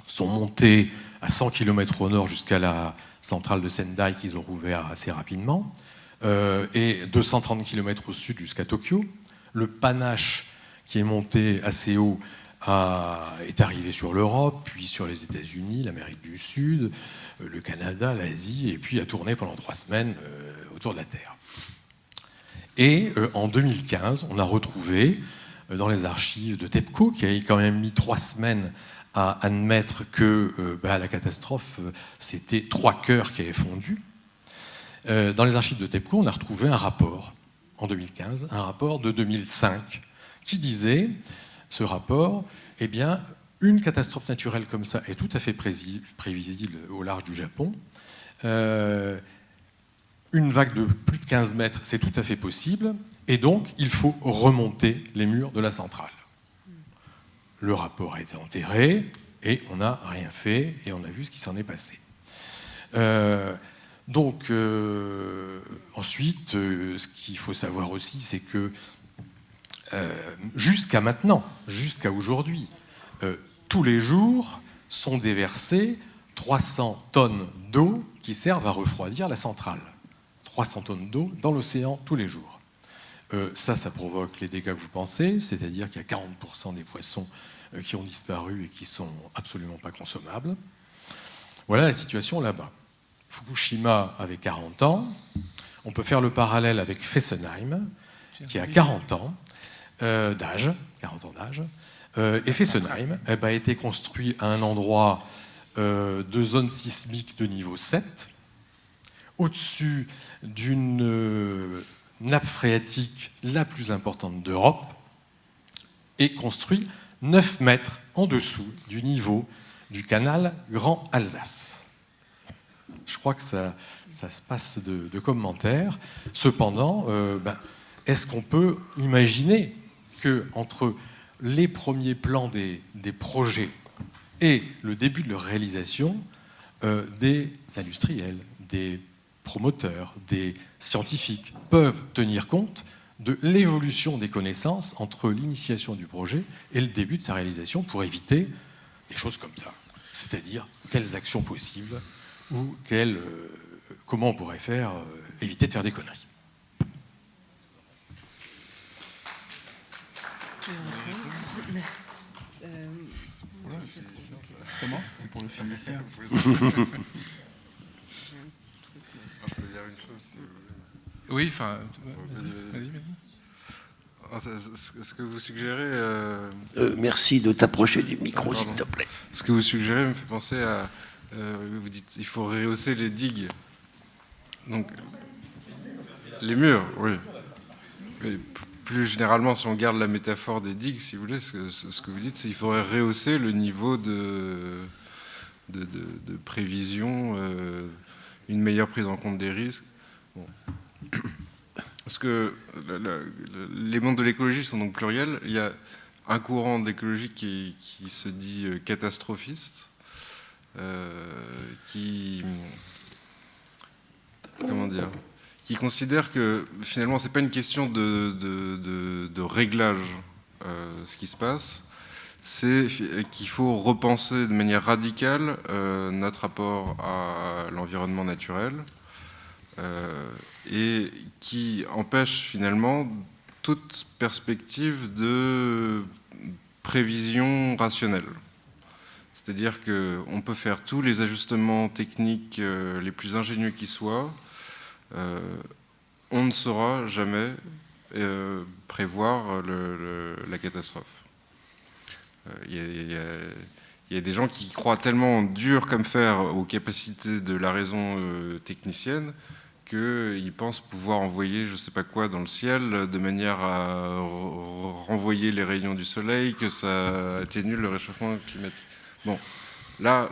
sont montés à 100 km au nord jusqu'à la centrale de Sendai qu'ils ont rouvert assez rapidement, et 230 km au sud jusqu'à Tokyo. Le panache qui est monté assez haut est arrivé sur l'Europe, puis sur les États-Unis, l'Amérique du Sud, le Canada, l'Asie, et puis a tourné pendant 3 semaines autour de la Terre. Et en 2015, on a retrouvé dans les archives de TEPCO, qui a quand même mis 3 semaines à admettre que la catastrophe, c'était 3 cœurs qui avaient fondu. Dans les archives de TEPCO, on a retrouvé un rapport, en 2015, un rapport de 2005, qui disait, ce rapport, eh bien, une catastrophe naturelle comme ça est tout à fait prévisible au large du Japon. Une vague de plus de 15 mètres, c'est tout à fait possible, et donc il faut remonter les murs de la centrale. Le rapport a été enterré, et on n'a rien fait, et on a vu ce qui s'en est passé. Ensuite, ce qu'il faut savoir aussi, c'est que jusqu'à maintenant, jusqu'à aujourd'hui, tous les jours sont déversées 300 tonnes d'eau qui servent à refroidir la centrale. 300 tonnes d'eau dans l'océan tous les jours. Ça provoque les dégâts que vous pensez, c'est-à-dire qu'il y a 40% des poissons qui ont disparu et qui sont absolument pas consommables. Voilà la situation là-bas. Fukushima avait 40 ans. On peut faire le parallèle avec Fessenheim, qui a 40 ans d'âge. Et Fessenheim a été construit à un endroit de zone sismique de niveau 7, au-dessus d'une nappe phréatique la plus importante d'Europe, et construit 9 mètres en dessous du niveau du canal Grand Alsace. Je crois que ça se passe de commentaires. Cependant, est-ce qu'on peut imaginer qu'entre les premiers plans des projets et le début de leur réalisation, des industriels, des promoteurs, des scientifiques peuvent tenir compte de l'évolution des connaissances entre l'initiation du projet et le début de sa réalisation pour éviter des choses comme ça. C'est-à-dire, quelles actions possibles ou comment on pourrait éviter de faire des conneries. Comment ? C'est pour le finisseur. Je peux dire une chose, si vous voulez. Oui, enfin... Vas-y. Ce que vous suggérez... Merci de t'approcher du micro, s'il te plaît. Ce que vous suggérez me fait penser à... vous dites qu'il faut rehausser les digues. Donc, les murs, oui. Mais plus généralement, si on garde la métaphore des digues, si vous voulez, ce que vous dites, c'est qu'il faudrait rehausser le niveau de prévision, une meilleure prise en compte des risques. Bon. Parce que les mondes de l'écologie sont donc pluriels. Il y a un courant de l'écologie qui se dit catastrophiste, qui considère que finalement c'est pas une question de réglage ce qui se passe, c'est qu'il faut repenser de manière radicale notre rapport à l'environnement naturel, et qui empêche finalement toute perspective de prévision rationnelle. C'est-à-dire qu'on peut faire tous les ajustements techniques les plus ingénieux qui soient, on ne saura jamais prévoir la catastrophe. Il y a des gens qui croient tellement dur comme fer aux capacités de la raison technicienne qu'ils pensent pouvoir envoyer je ne sais pas quoi dans le ciel de manière à renvoyer les rayons du soleil, que ça atténue le réchauffement climatique. Bon, là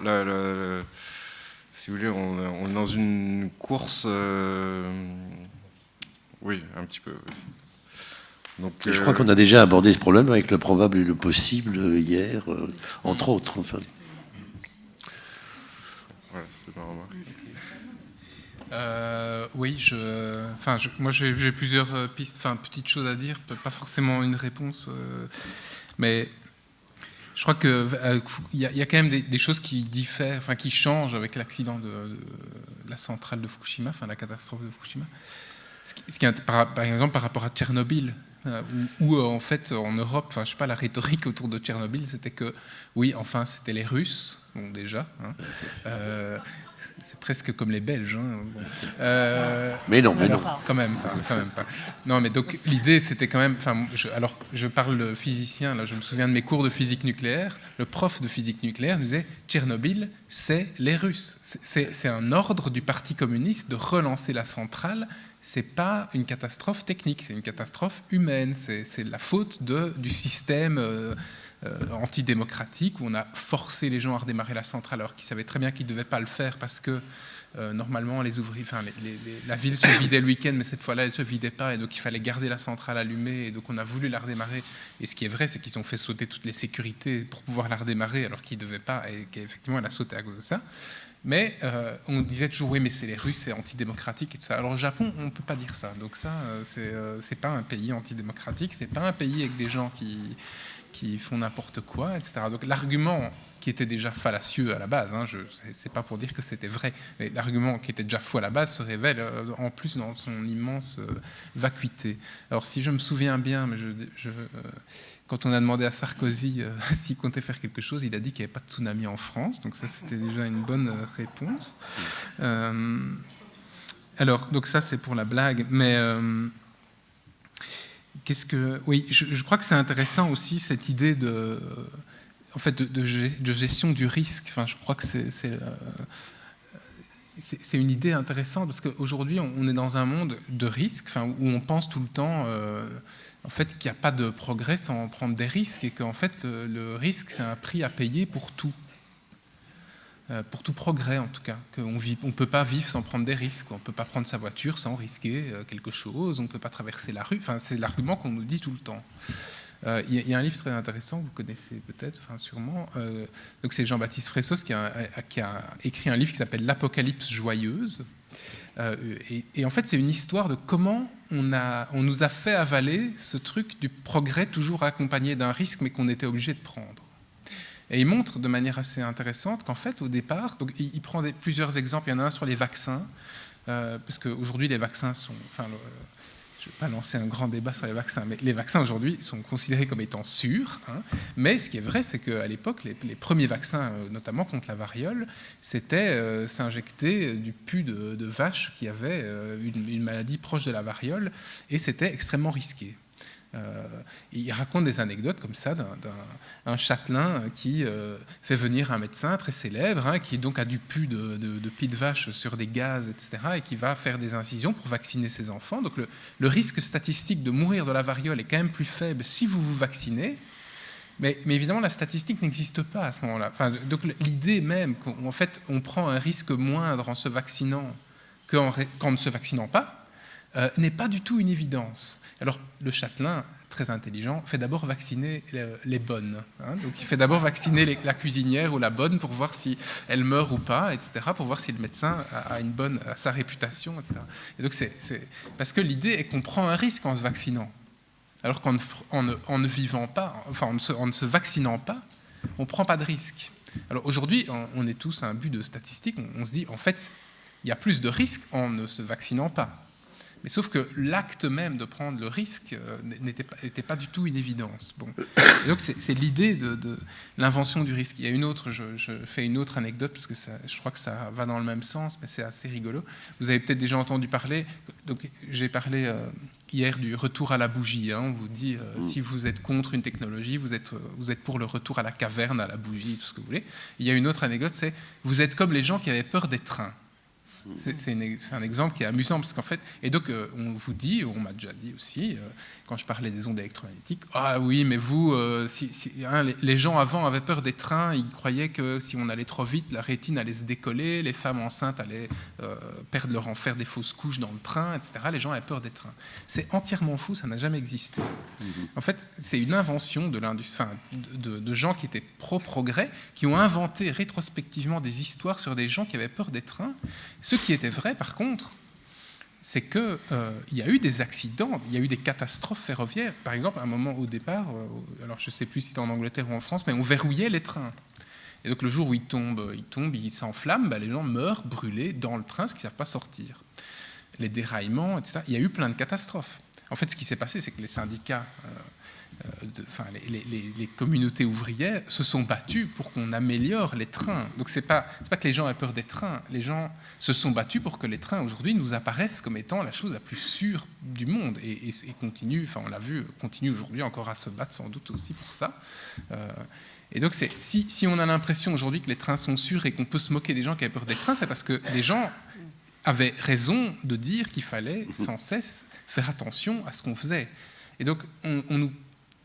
si vous voulez, on est dans une course... oui, un petit peu. Oui. Donc, je crois qu'on a déjà abordé ce problème avec le probable et le possible hier, entre autres. Enfin. Voilà, c'est ma remarque. Oui, moi j'ai plusieurs pistes, petites choses à dire, pas forcément une réponse, mais je crois qu'il y a quand même des choses qui diffèrent, qui changent avec l'accident de la centrale de Fukushima, la catastrophe de Fukushima. Ce qui est, par exemple par rapport à Tchernobyl, où en fait en Europe, enfin je sais pas, la rhétorique autour de Tchernobyl, c'était que oui, enfin c'était les Russes, bon déjà, c'est presque comme les Belges. Bon. Mais non. Quand même pas. Non, mais donc l'idée c'était quand même, enfin je parle de physicien, là je me souviens de mes cours de physique nucléaire, le prof de physique nucléaire nous disait Tchernobyl, c'est les Russes, c'est un ordre du Parti communiste de relancer la centrale. C'est pas une catastrophe technique, c'est une catastrophe humaine. C'est la faute du système antidémocratique où on a forcé les gens à redémarrer la centrale alors qu'ils savaient très bien qu'ils ne devaient pas le faire parce que normalement les ouvriers, enfin la ville se vidait le week-end, mais cette fois-là elle se vidait pas et donc il fallait garder la centrale allumée et donc on a voulu la redémarrer. Et ce qui est vrai, c'est qu'ils ont fait sauter toutes les sécurités pour pouvoir la redémarrer alors qu'ils ne devaient pas et qu'effectivement elle a sauté à cause de ça. Mais on disait toujours oui, mais c'est les Russes, c'est antidémocratique et tout ça. Alors au Japon, on ne peut pas dire ça. Donc ça, c'est pas un pays antidémocratique, c'est pas un pays avec des gens qui font n'importe quoi, etc. Donc l'argument qui était déjà fallacieux à la base, c'est pas pour dire que c'était vrai, mais l'argument qui était déjà faux à la base se révèle en plus dans son immense vacuité. Alors si je me souviens bien, mais quand on a demandé à Sarkozy s'il comptait faire quelque chose, il a dit qu'il n'y avait pas de tsunami en France, donc ça c'était déjà une bonne réponse. Alors, donc ça c'est pour la blague, mais oui, je crois que c'est intéressant aussi cette idée de gestion du risque. Enfin, je crois que c'est une idée intéressante parce qu'aujourd'hui on est dans un monde de risque, où on pense tout le temps en fait qu'il n'y a pas de progrès sans prendre des risques et qu'en fait le risque c'est un prix à payer pour tout progrès en tout cas, qu'on ne peut pas vivre sans prendre des risques, on ne peut pas prendre sa voiture sans risquer quelque chose, on ne peut pas traverser la rue, enfin c'est l'argument qu'on nous dit tout le temps. Il y a un livre très intéressant, vous connaissez peut-être, sûrement, donc c'est Jean-Baptiste Fressos qui a écrit un livre qui s'appelle L'Apocalypse joyeuse. Et en fait, c'est une histoire de comment on nous a fait avaler ce truc du progrès toujours accompagné d'un risque, mais qu'on était obligé de prendre. Et il montre de manière assez intéressante qu'en fait, au départ, donc il prend plusieurs exemples. Il y en a un sur les vaccins, parce qu'aujourd'hui, les vaccins sont... je ne vais pas lancer un grand débat sur les vaccins, mais les vaccins aujourd'hui sont considérés comme étant sûrs. Mais ce qui est vrai, c'est qu'à l'époque, les premiers vaccins, notamment contre la variole, c'était s'injecter du pus de vache qui avait une maladie proche de la variole, et c'était extrêmement risqué. Il raconte des anecdotes comme ça d'un châtelain qui fait venir un médecin très célèbre, qui donc a du pus de pied de vache sur des gaz, etc., et qui va faire des incisions pour vacciner ses enfants. Donc le risque statistique de mourir de la variole est quand même plus faible si vous vous vaccinez, mais évidemment la statistique n'existe pas à ce moment-là. Donc l'idée même qu'en fait on prend un risque moindre en se vaccinant qu'en ne se vaccinant pas n'est pas du tout une évidence. Alors, le châtelain, très intelligent, fait d'abord vacciner les bonnes. Donc, il fait d'abord vacciner la cuisinière ou la bonne pour voir si elle meurt ou pas, etc., pour voir si le médecin a sa réputation, etc. Et donc, c'est parce que l'idée est qu'on prend un risque en se vaccinant. Alors qu'en ne vivant pas, en ne se vaccinant pas, on ne prend pas de risque. Alors, aujourd'hui, on est tous à un but de statistique. On se dit, en fait, il y a plus de risques en ne se vaccinant pas. Mais sauf que l'acte même de prendre le risque n'était pas du tout une évidence. Bon. Et donc c'est l'idée de l'invention du risque. Il y a une autre, je fais une autre anecdote, parce que je crois que ça va dans le même sens, mais c'est assez rigolo. Vous avez peut-être déjà entendu parler, donc j'ai parlé hier du retour à la bougie. On vous dit, si vous êtes contre une technologie, vous êtes pour le retour à la caverne, à la bougie, tout ce que vous voulez. Il y a une autre anecdote, c'est vous êtes comme les gens qui avaient peur des trains. C'est un exemple qui est amusant parce qu'en fait, et donc on vous dit, on m'a déjà dit aussi, quand je parlais des ondes électromagnétiques, ah oui, mais vous, les gens avant avaient peur des trains, ils croyaient que si on allait trop vite, la rétine allait se décoller, les femmes enceintes allaient perdre leur faire des fausses couches dans le train, etc. Les gens avaient peur des trains. C'est entièrement fou, ça n'a jamais existé. En fait, c'est une invention de gens qui étaient pro-progrès, qui ont inventé rétrospectivement des histoires sur des gens qui avaient peur des trains. Ce qui était vrai, par contre, c'est qu'il y a eu des accidents, il y a eu des catastrophes ferroviaires. Par exemple, à un moment au départ, alors je ne sais plus si c'était en Angleterre ou en France, mais on verrouillait les trains. Et donc le jour où ils tombent, ils s'enflamment, les gens meurent brûlés dans le train, parce qu'ils ne savent pas sortir. Les déraillements, etc. Il y a eu plein de catastrophes. En fait, ce qui s'est passé, c'est que les syndicats, les communautés ouvrières se sont battus pour qu'on améliore les trains. Donc c'est pas que les gens aient peur des trains, les gens se sont battus pour que les trains aujourd'hui nous apparaissent comme étant la chose la plus sûre du monde et continuent, on l'a vu, continuent aujourd'hui encore à se battre sans doute aussi pour ça. Et donc si on a l'impression aujourd'hui que les trains sont sûrs et qu'on peut se moquer des gens qui avaient peur des trains, c'est parce que les gens avaient raison de dire qu'il fallait sans cesse faire attention à ce qu'on faisait. Et donc on nous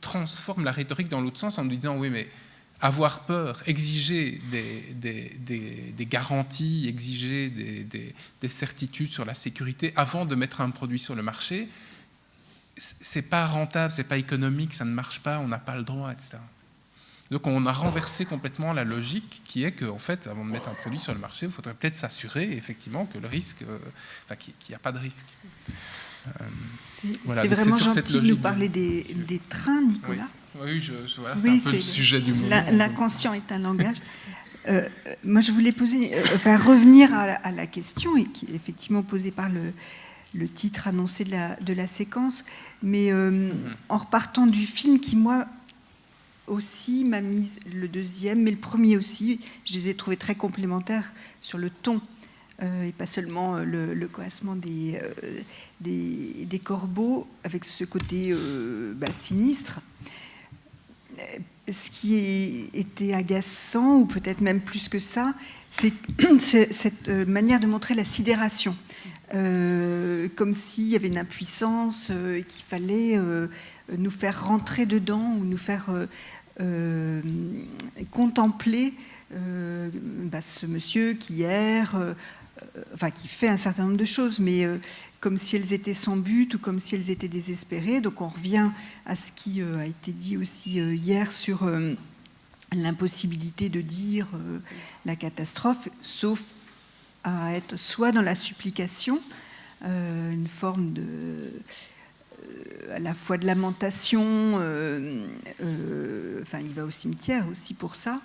transforme la rhétorique dans l'autre sens en nous disant oui, mais avoir peur, exiger des garanties, exiger des certitudes sur la sécurité avant de mettre un produit sur le marché, c'est pas rentable, c'est pas économique, ça ne marche pas, on n'a pas le droit, etc. Donc on a renversé complètement la logique qui est qu'en fait, avant de mettre un produit sur le marché, il faudrait peut-être s'assurer effectivement que le risque, qu'il n'y a pas de risque. C'est vraiment gentil de nous parler des trains, Nicolas. Oui, voilà, c'est un peu le sujet du moment. L'inconscient est un langage. Moi, je voulais revenir à la question, et qui est effectivement posée par le titre annoncé de la séquence, mais en repartant du film qui, moi, aussi m'a mise, le deuxième, mais le premier aussi, je les ai trouvés très complémentaires sur le ton. Et pas seulement le coassement des corbeaux, avec ce côté sinistre. Ce qui était agaçant, ou peut-être même plus que ça, c'est cette manière de montrer la sidération. Comme s'il y avait une impuissance, qu'il fallait nous faire rentrer dedans, ou nous faire contempler ce monsieur qui erre, qui fait un certain nombre de choses, mais comme si elles étaient sans but ou comme si elles étaient désespérées. Donc on revient à ce qui a été dit aussi hier sur l'impossibilité de dire la catastrophe, sauf à être soit dans la supplication, une forme à la fois de lamentation, il va au cimetière aussi pour ça,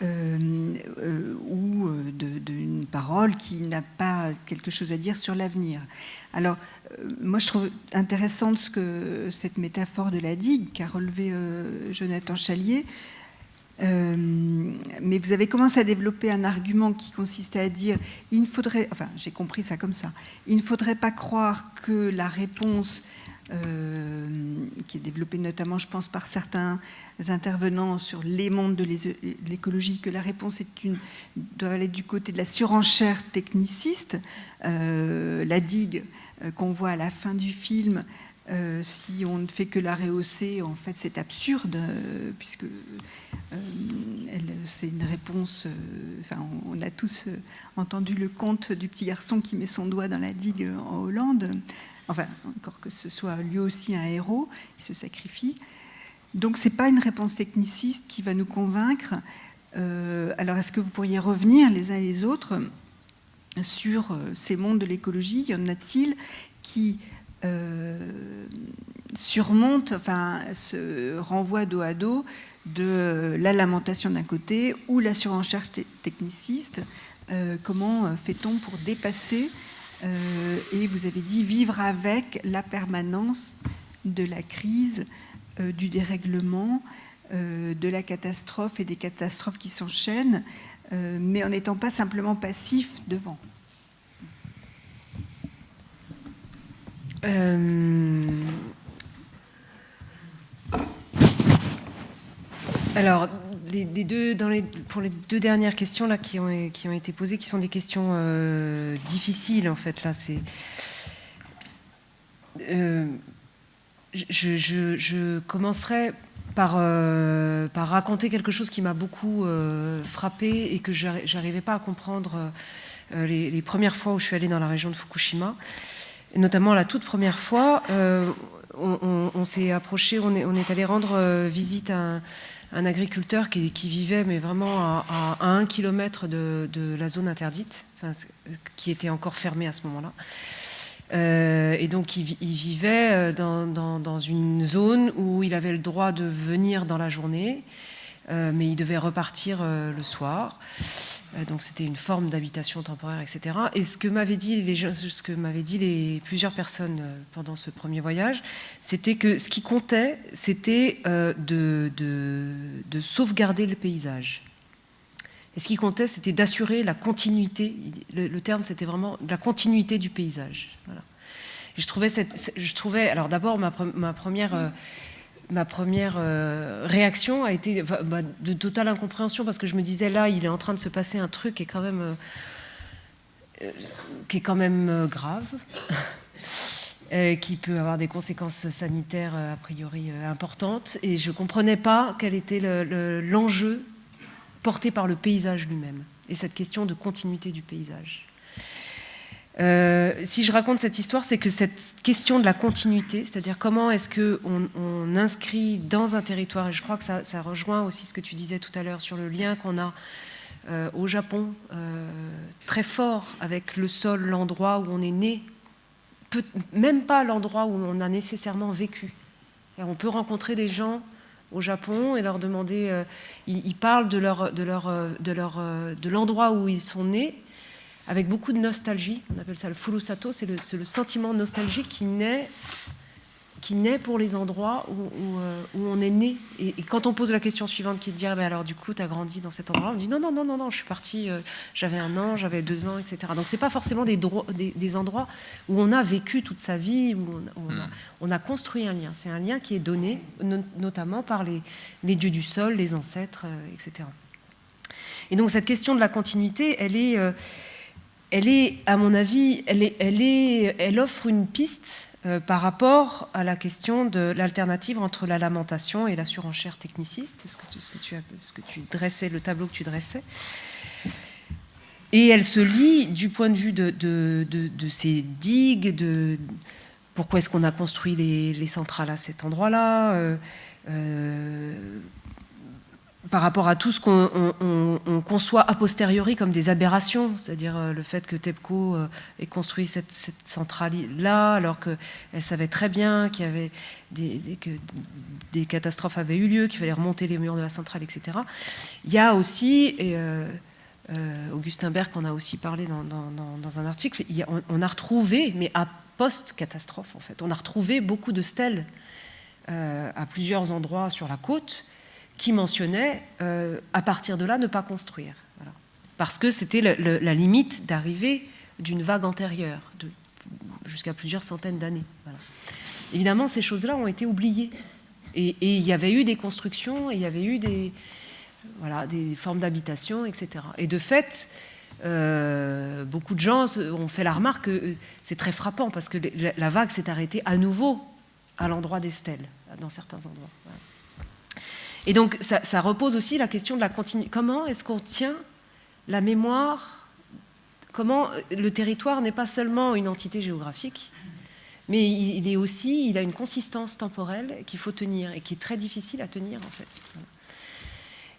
ou d'une parole qui n'a pas quelque chose à dire sur l'avenir. Alors, moi, je trouve intéressante cette métaphore de la digue qu'a relevé Jonathan Chalier. Mais vous avez commencé à développer un argument qui consistait à dire j'ai compris ça comme ça, il ne faudrait pas croire que la réponse qui est développée notamment, je pense, par certains intervenants sur les mondes de l'écologie, que la réponse doit aller du côté de la surenchère techniciste. La digue qu'on voit à la fin du film, si on ne fait que la rehausser, en fait, c'est absurde, puisque c'est une réponse... on a tous entendu le conte du petit garçon qui met son doigt dans la digue en Hollande. Enfin, encore que ce soit lui aussi un héros, il se sacrifie. Donc, ce n'est pas une réponse techniciste qui va nous convaincre. Alors, est-ce que vous pourriez revenir les uns et les autres sur ces mondes de l'écologie? Y en a-t-il qui surmontent, se renvoient dos à dos de la lamentation d'un côté ou la surenchère techniciste? Comment fait-on pour dépasser et vous avez dit vivre avec la permanence de la crise, du dérèglement, de la catastrophe et des catastrophes qui s'enchaînent, mais en n'étant pas simplement passif devant. Alors, pour les deux dernières questions là, qui ont été posées, qui sont des questions difficiles, en fait, là, je commencerai par raconter quelque chose qui m'a beaucoup frappée et que j'arrivais pas à comprendre les premières fois où je suis allée dans la région de Fukushima. Et notamment la toute première fois, on s'est approché, on est allé rendre visite à un agriculteur qui vivait, mais vraiment à 1 kilomètre de la zone interdite, qui était encore fermée à ce moment-là. Et donc, il vivait dans une zone où il avait le droit de venir dans la journée, mais il devait repartir le soir. Donc c'était une forme d'habitation temporaire, etc. Et ce que m'avaient dit plusieurs personnes pendant ce premier voyage, c'était que ce qui comptait, c'était de sauvegarder le paysage. Et ce qui comptait, c'était d'assurer la continuité. Le terme, c'était vraiment la continuité du paysage. Voilà. Et je trouvais, alors d'abord, ma première réaction a été de totale incompréhension, parce que je me disais, là, il est en train de se passer un truc qui est quand même grave, qui peut avoir des conséquences sanitaires a priori importantes, et je ne comprenais pas quel était l'enjeu porté par le paysage lui-même, et cette question de continuité du paysage. Si je raconte cette histoire, c'est que cette question de la continuité, c'est-à-dire comment est-ce qu'on inscrit dans un territoire, et je crois que ça rejoint aussi ce que tu disais tout à l'heure sur le lien qu'on a au Japon, très fort avec le sol, l'endroit où on est né, même pas l'endroit où on a nécessairement vécu. Et on peut rencontrer des gens au Japon et leur demander, ils parlent de l'endroit où ils sont nés, avec beaucoup de nostalgie. On appelle ça le furusato, c'est le sentiment nostalgique qui naît pour les endroits où on est né. Et quand on pose la question suivante, qui est de dire, alors du coup, tu as grandi dans cet endroit, on dit non, je suis partie, j'avais 1 an, j'avais 2 ans, etc. Donc c'est pas forcément des endroits où on a vécu toute sa vie, où on a construit un lien. C'est un lien qui est donné, notamment par les dieux du sol, les ancêtres, etc. Et donc cette question de la continuité, elle est, à mon avis, elle offre une piste par rapport à la question de l'alternative entre la lamentation et la surenchère techniciste, ce que tu dressais, le tableau que tu dressais. Et elle se lie du point de vue de ces digues, de pourquoi est-ce qu'on a construit les centrales à cet endroit-là, par rapport à tout ce qu'on conçoit a posteriori comme des aberrations, c'est-à-dire le fait que TEPCO ait construit cette centrale-là, alors qu'elle savait très bien qu'il y avait que des catastrophes avaient eu lieu, qu'il fallait remonter les murs de la centrale, etc. Il y a aussi, et Augustin Berg en a aussi parlé dans un article, on a retrouvé, mais à post-catastrophe en fait, on a retrouvé beaucoup de stèles à plusieurs endroits sur la côte, qui mentionnait à partir de là ne pas construire. Voilà. Parce que c'était la limite d'arrivée d'une vague antérieure, jusqu'à plusieurs centaines d'années. Voilà. Évidemment, ces choses-là ont été oubliées. Et il y avait eu des constructions, et il y avait eu des formes d'habitation, etc. Et de fait, beaucoup de gens ont fait la remarque que c'est très frappant, parce que la vague s'est arrêtée à nouveau à l'endroit des stèles, dans certains endroits. Voilà. Et donc, ça repose aussi la question de la continuité. Comment est-ce qu'on tient la mémoire? Comment le territoire n'est pas seulement une entité géographique, mais il a une consistance temporelle qu'il faut tenir et qui est très difficile à tenir, en fait.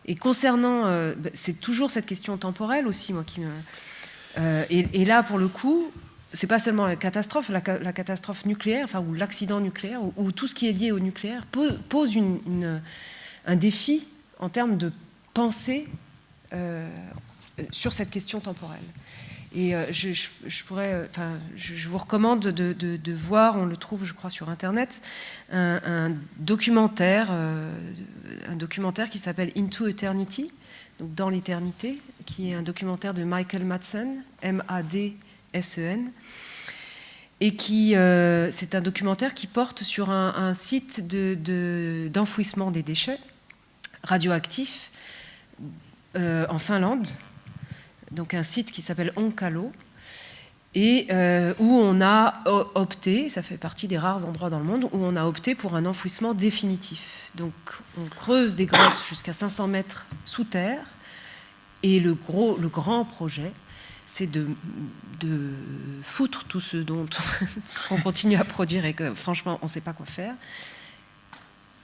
Et concernant... c'est toujours cette question temporelle aussi, moi, qui me... et là, pour le coup, c'est pas seulement la catastrophe nucléaire, enfin, ou l'accident nucléaire, ou tout ce qui est lié au nucléaire, pose un défi en termes de pensée sur cette question temporelle. Et je vous recommande de voir, on le trouve, je crois, sur Internet, un documentaire qui s'appelle Into Eternity, donc dans l'éternité, qui est un documentaire de Michael Madsen, M-A-D-S-E-N, et c'est un documentaire qui porte sur un site d'enfouissement des déchets radioactifs en Finlande, donc un site qui s'appelle Onkalo, et où on a opté, ça fait partie des rares endroits dans le monde, où on a opté pour un enfouissement définitif. Donc on creuse des grottes jusqu'à 500 mètres sous terre, et le grand projet, c'est de foutre tout ce qu'on continue à produire et que franchement on ne sait pas quoi faire.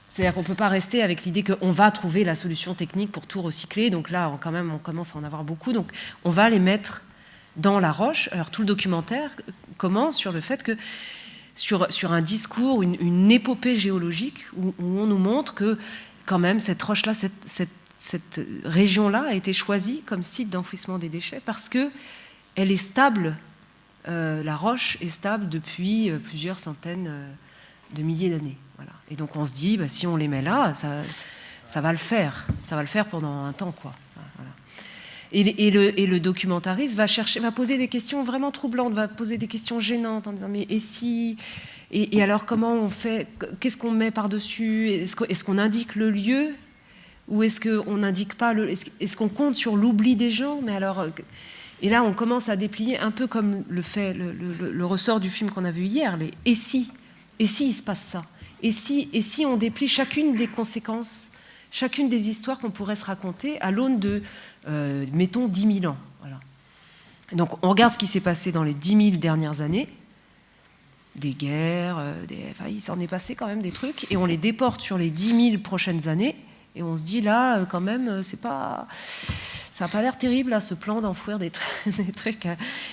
C'est-à-dire qu'on ne peut pas rester avec l'idée qu'on va trouver la solution technique pour tout recycler. Donc là, on commence à en avoir beaucoup. Donc on va les mettre dans la roche. Alors tout le documentaire commence sur le fait que, sur un discours, une épopée géologique, où on nous montre que quand même cette roche-là, cette région-là a été choisie comme site d'enfouissement des déchets parce qu'elle est stable, la roche est stable depuis plusieurs centaines de milliers d'années. Voilà. Et donc on se dit, si on les met là, ça va le faire. Ça va le faire pendant un temps, quoi. Voilà. Et le documentariste va poser des questions vraiment troublantes, va poser des questions gênantes en disant mais et si et alors comment on fait, qu'est-ce qu'on met par-dessus, est-ce qu'on indique le lieu ou est-ce qu'on n'indique pas est-ce qu'on compte sur l'oubli des gens, mais alors et là on commence à déplier un peu comme le fait le ressort du film qu'on a vu hier, les et si il se passe ça, et si on déplie chacune des conséquences, chacune des histoires qu'on pourrait se raconter à l'aune de mettons 10 000 ans. Voilà. Donc on regarde ce qui s'est passé dans les 10 000 dernières années, des guerres, il s'en est passé quand même des trucs, et on les déporte sur les 10 000 prochaines années, et on se dit là, quand même, ça n'a pas l'air terrible, là, ce plan d'enfouir des trucs.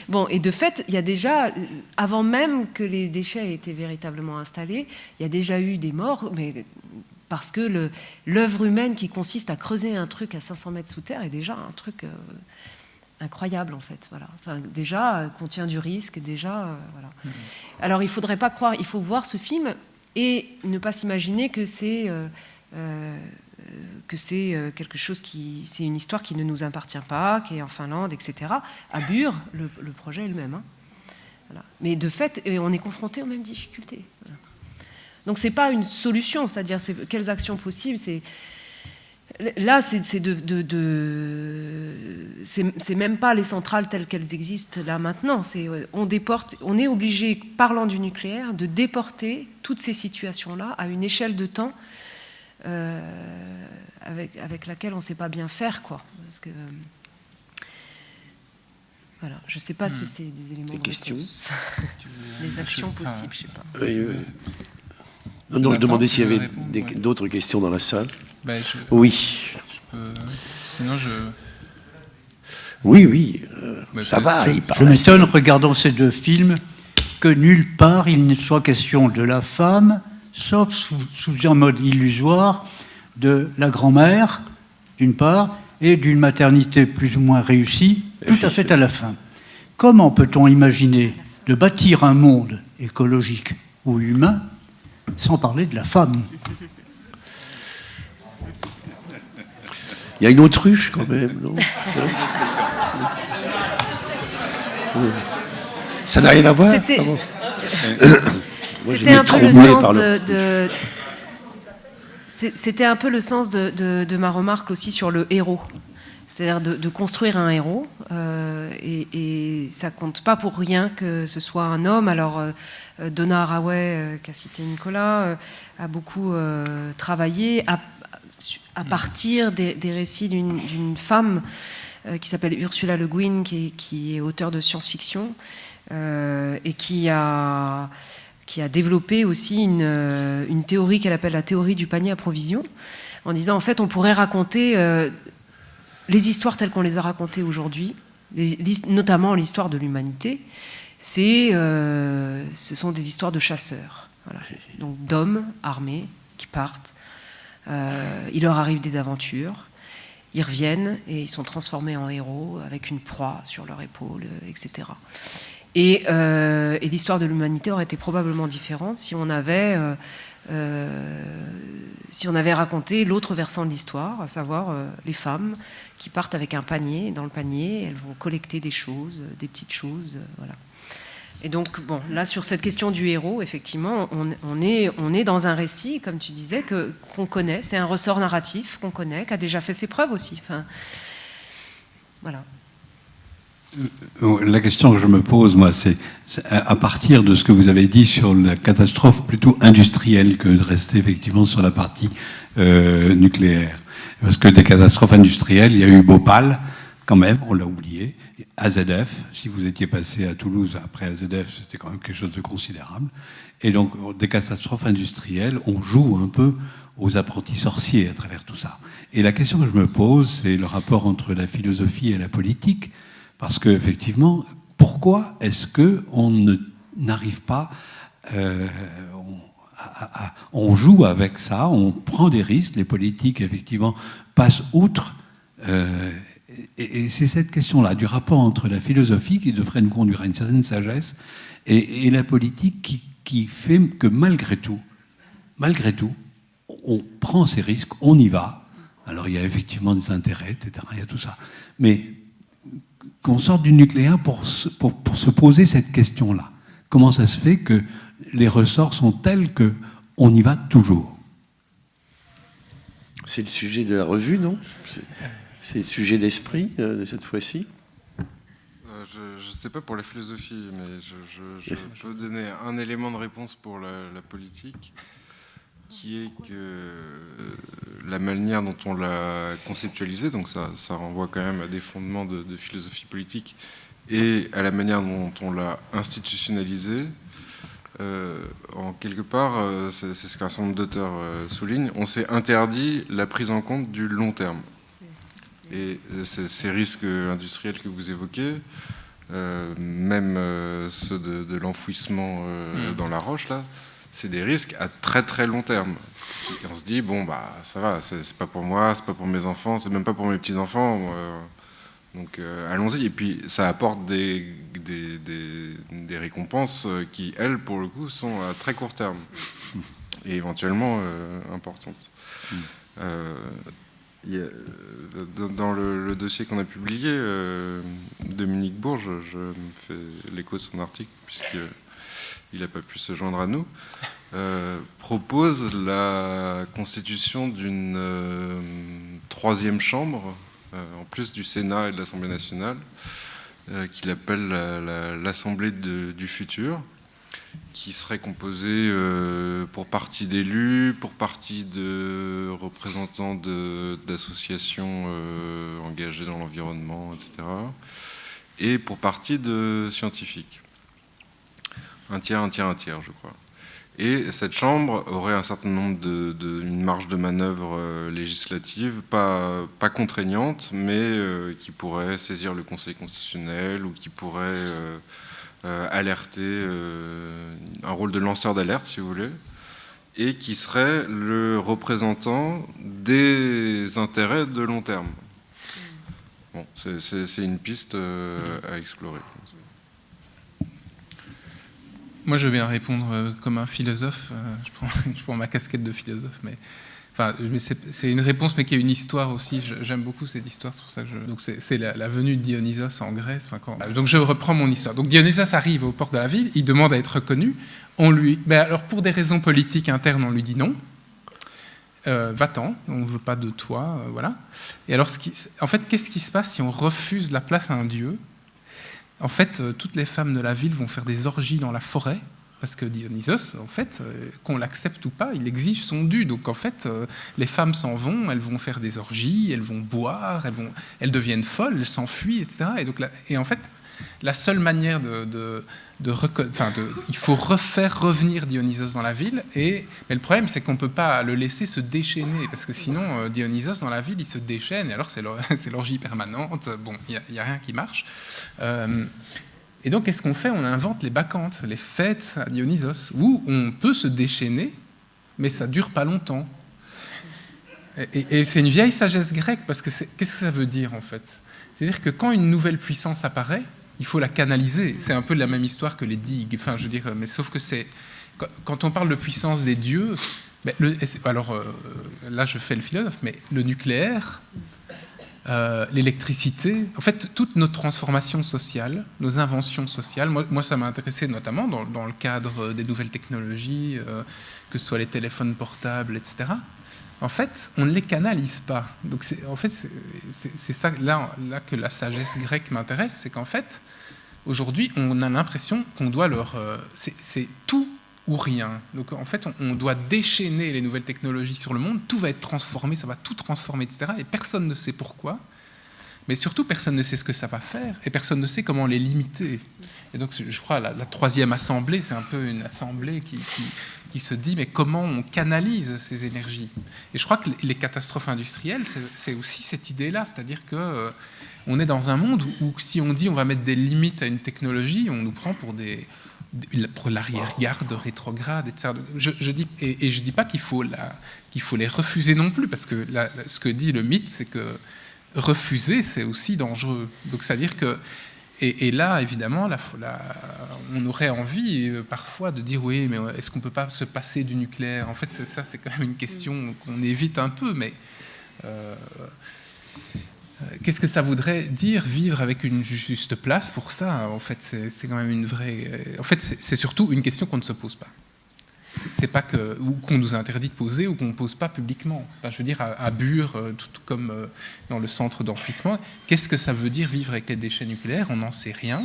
Bon, et de fait, il y a déjà, avant même que les déchets aient été véritablement installés, il y a déjà eu des morts, mais parce que l'œuvre humaine qui consiste à creuser un truc à 500 mètres sous terre est déjà un truc incroyable, en fait. Voilà. Enfin, déjà, contient du risque, déjà, voilà. Alors, il ne faudrait pas croire, il faut voir ce film et ne pas s'imaginer que c'est quelque chose c'est une histoire qui ne nous appartient pas, qui est en Finlande, etc. À Bure, le projet est le même. Hein. Voilà. Mais de fait, on est confronté aux mêmes difficultés. Voilà. Donc c'est pas une solution, c'est-à-dire quelles actions possibles. Là, c'est même pas les centrales telles qu'elles existent là maintenant. On est obligé, parlant du nucléaire, de déporter toutes ces situations-là à une échelle de temps avec laquelle on ne sait pas bien faire, quoi. Parce que voilà, je ne sais pas si c'est des éléments de réponse. Les actions possibles, je ne sais pas. Oui. Non, je demandais s'il y avait d'autres questions dans la salle. Oui. Sinon, Oui. Ça va. Je m'étonne, regardant ces deux films, que nulle part il ne soit question de la femme, sauf sous un mode illusoire, de la grand-mère, d'une part, et d'une maternité plus ou moins réussie, tout à fait à la fin. Comment peut-on imaginer de bâtir un monde écologique ou humain sans parler de la femme? Il y a une autruche quand même, non? Ça n'a rien à voir. C'était un peu le sens C'était un peu le sens de ma remarque aussi sur le héros. C'est-à-dire de construire un héros, et ça compte pas pour rien que ce soit un homme. Alors Donna Haraway, qu'a cité Nicolas, a beaucoup travaillé à partir des récits d'une femme qui s'appelle Ursula Le Guin, qui est auteure de science-fiction et qui a développé aussi une théorie qu'elle appelle la théorie du panier à provisions, en disant en fait on pourrait raconter les histoires telles qu'on les a racontées aujourd'hui, notamment l'histoire de l'humanité, ce sont des histoires de chasseurs, voilà. Donc d'hommes armés qui partent, il leur arrive des aventures, ils reviennent et ils sont transformés en héros avec une proie sur leur épaule, etc. Et l'histoire de l'humanité aurait été probablement différente si on avait raconté l'autre versant de l'histoire, à savoir les femmes qui partent avec un panier. Dans le panier, elles vont collecter des choses, des petites choses, voilà. Et donc, bon, là, sur cette question du héros, effectivement, on est dans un récit, comme tu disais, qu'on connaît. C'est un ressort narratif qu'on connaît, qui a déjà fait ses preuves aussi. Enfin, voilà. La question que je me pose, moi, c'est à partir de ce que vous avez dit sur la catastrophe plutôt industrielle que de rester effectivement sur la partie nucléaire. Parce que des catastrophes industrielles, il y a eu Bhopal, quand même, on l'a oublié. AZF, si vous étiez passé à Toulouse après AZF, c'était quand même quelque chose de considérable. Et donc, des catastrophes industrielles, on joue un peu aux apprentis sorciers à travers tout ça. Et la question que je me pose, c'est le rapport entre la philosophie et la politique. Parce qu'effectivement, pourquoi est-ce qu'on n'arrive pas on joue avec ça, on prend des risques, les politiques, effectivement, passent outre. Et c'est cette question-là, du rapport entre la philosophie, qui devrait nous conduire à une certaine sagesse, et la politique qui fait que malgré tout, on prend ces risques, on y va. Alors il y a effectivement des intérêts, etc., il y a tout ça. Mais qu'on sorte du nucléaire pour se poser cette question-là. Comment ça se fait que les ressorts sont tels qu'on y va toujours? C'est le sujet de la revue, non? C'est le sujet d'esprit de cette fois-ci? Je ne sais pas pour la philosophie, mais je peux donner un élément de réponse pour la politique, qui est que la manière dont on l'a conceptualisé, donc ça renvoie quand même à des fondements de philosophie politique, et à la manière dont on l'a institutionnalisé, en quelque part, c'est ce qu'un certain nombre d'auteurs soulignent, on s'est interdit la prise en compte du long terme. Et ces risques industriels que vous évoquez, même ceux de l'enfouissement dans la roche, là, c'est des risques à très très long terme. Et on se dit, bon, bah ça va, c'est pas pour moi, c'est pas pour mes enfants, c'est même pas pour mes petits-enfants, donc allons-y. Et puis ça apporte des récompenses qui, elles, pour le coup, sont à très court terme et éventuellement importantes. Dans le dossier qu'on a publié, Dominique Bourges, je me fais l'écho de son article puisqu'il n'a pas pu se joindre à nous, propose la constitution d'une troisième chambre, en plus du Sénat et de l'Assemblée nationale, qu'il appelle l'Assemblée du futur, qui serait composée pour partie d'élus, pour partie de représentants d'associations engagées dans l'environnement, etc., et pour partie de scientifiques. Un tiers, je crois. Et cette chambre aurait un certain nombre une marge de manœuvre législative, pas contraignante, mais qui pourrait saisir le Conseil constitutionnel ou qui pourrait alerter, un rôle de lanceur d'alerte, si vous voulez, et qui serait le représentant des intérêts de long terme. Bon, c'est une piste à explorer. Moi, je vais bien répondre comme un philosophe. Je prends ma casquette de philosophe, mais c'est une réponse, mais qui est une histoire aussi. J'aime beaucoup cette histoire, c'est pour ça que donc c'est la venue de Dionysos en Grèce. Donc je reprends mon histoire. Donc Dionysos arrive aux portes de la ville, il demande à être reconnu. Alors pour des raisons politiques internes, on lui dit non. Va-t'en, on ne veut pas de toi, voilà. Et alors, en fait, qu'est-ce qui se passe si on refuse la place à un dieu? En fait, toutes les femmes de la ville vont faire des orgies dans la forêt, parce que Dionysos, en fait, qu'on l'accepte ou pas, il exige son dû. Donc, en fait, les femmes s'en vont, elles vont faire des orgies, elles vont boire, elles deviennent folles, elles s'enfuient, etc. Et en fait, la seule manière il faut refaire revenir Dionysos dans la ville. Mais le problème, c'est qu'on ne peut pas le laisser se déchaîner, parce que sinon, Dionysos dans la ville, il se déchaîne, et alors c'est l'orgie permanente. Bon, il n'y a rien qui marche. Et donc, qu'est-ce qu'on fait? On invente les bacchantes, les fêtes à Dionysos, où on peut se déchaîner, mais ça ne dure pas longtemps. Et c'est une vieille sagesse grecque, parce que qu'est-ce que ça veut dire, en fait? C'est-à-dire que quand une nouvelle puissance apparaît, il faut la canaliser. C'est un peu la même histoire que les digues. Enfin, je veux dire, mais sauf que quand on parle de puissance des dieux, là, je fais le philosophe, mais le nucléaire, l'électricité, en fait, toutes nos transformations sociales, nos inventions sociales, moi ça m'a intéressé notamment dans le cadre des nouvelles technologies, que ce soit les téléphones portables, etc. En fait, on ne les canalise pas. Donc, c'est ça là que la sagesse grecque m'intéresse, c'est qu'en fait, aujourd'hui, on a l'impression qu'on doit c'est tout ou rien. Donc, en fait, on doit déchaîner les nouvelles technologies sur le monde, tout va être transformé, ça va tout transformer, etc. Et personne ne sait pourquoi. Mais surtout, personne ne sait ce que ça va faire, et personne ne sait comment les limiter. Et donc, je crois, la troisième assemblée, c'est un peu une assemblée qui se dit, mais comment on canalise ces énergies? Et je crois que les catastrophes industrielles, c'est aussi cette idée-là, c'est-à-dire qu'on est dans un monde où si on dit on va mettre des limites à une technologie, on nous prend pour des pour l'arrière-garde rétrograde, etc. Je dis pas qu'il faut les refuser non plus, parce que ce que dit le mythe, c'est que refuser, c'est aussi dangereux. Donc, c'est-à-dire que et là, évidemment, on aurait envie parfois de dire oui, mais est-ce qu'on ne peut pas se passer du nucléaire? En fait, c'est quand même une question qu'on évite un peu, mais qu'est-ce que ça voudrait dire vivre avec une juste place pour ça? En fait, c'est quand même une vraie... En fait, c'est surtout une question qu'on ne se pose pas. C'est pas qu'on nous interdit de poser ou qu'on ne pose pas publiquement. Enfin, je veux dire, à Bure, tout comme dans le centre d'enfouissement, qu'est-ce que ça veut dire vivre avec les déchets nucléaires? On n'en sait rien.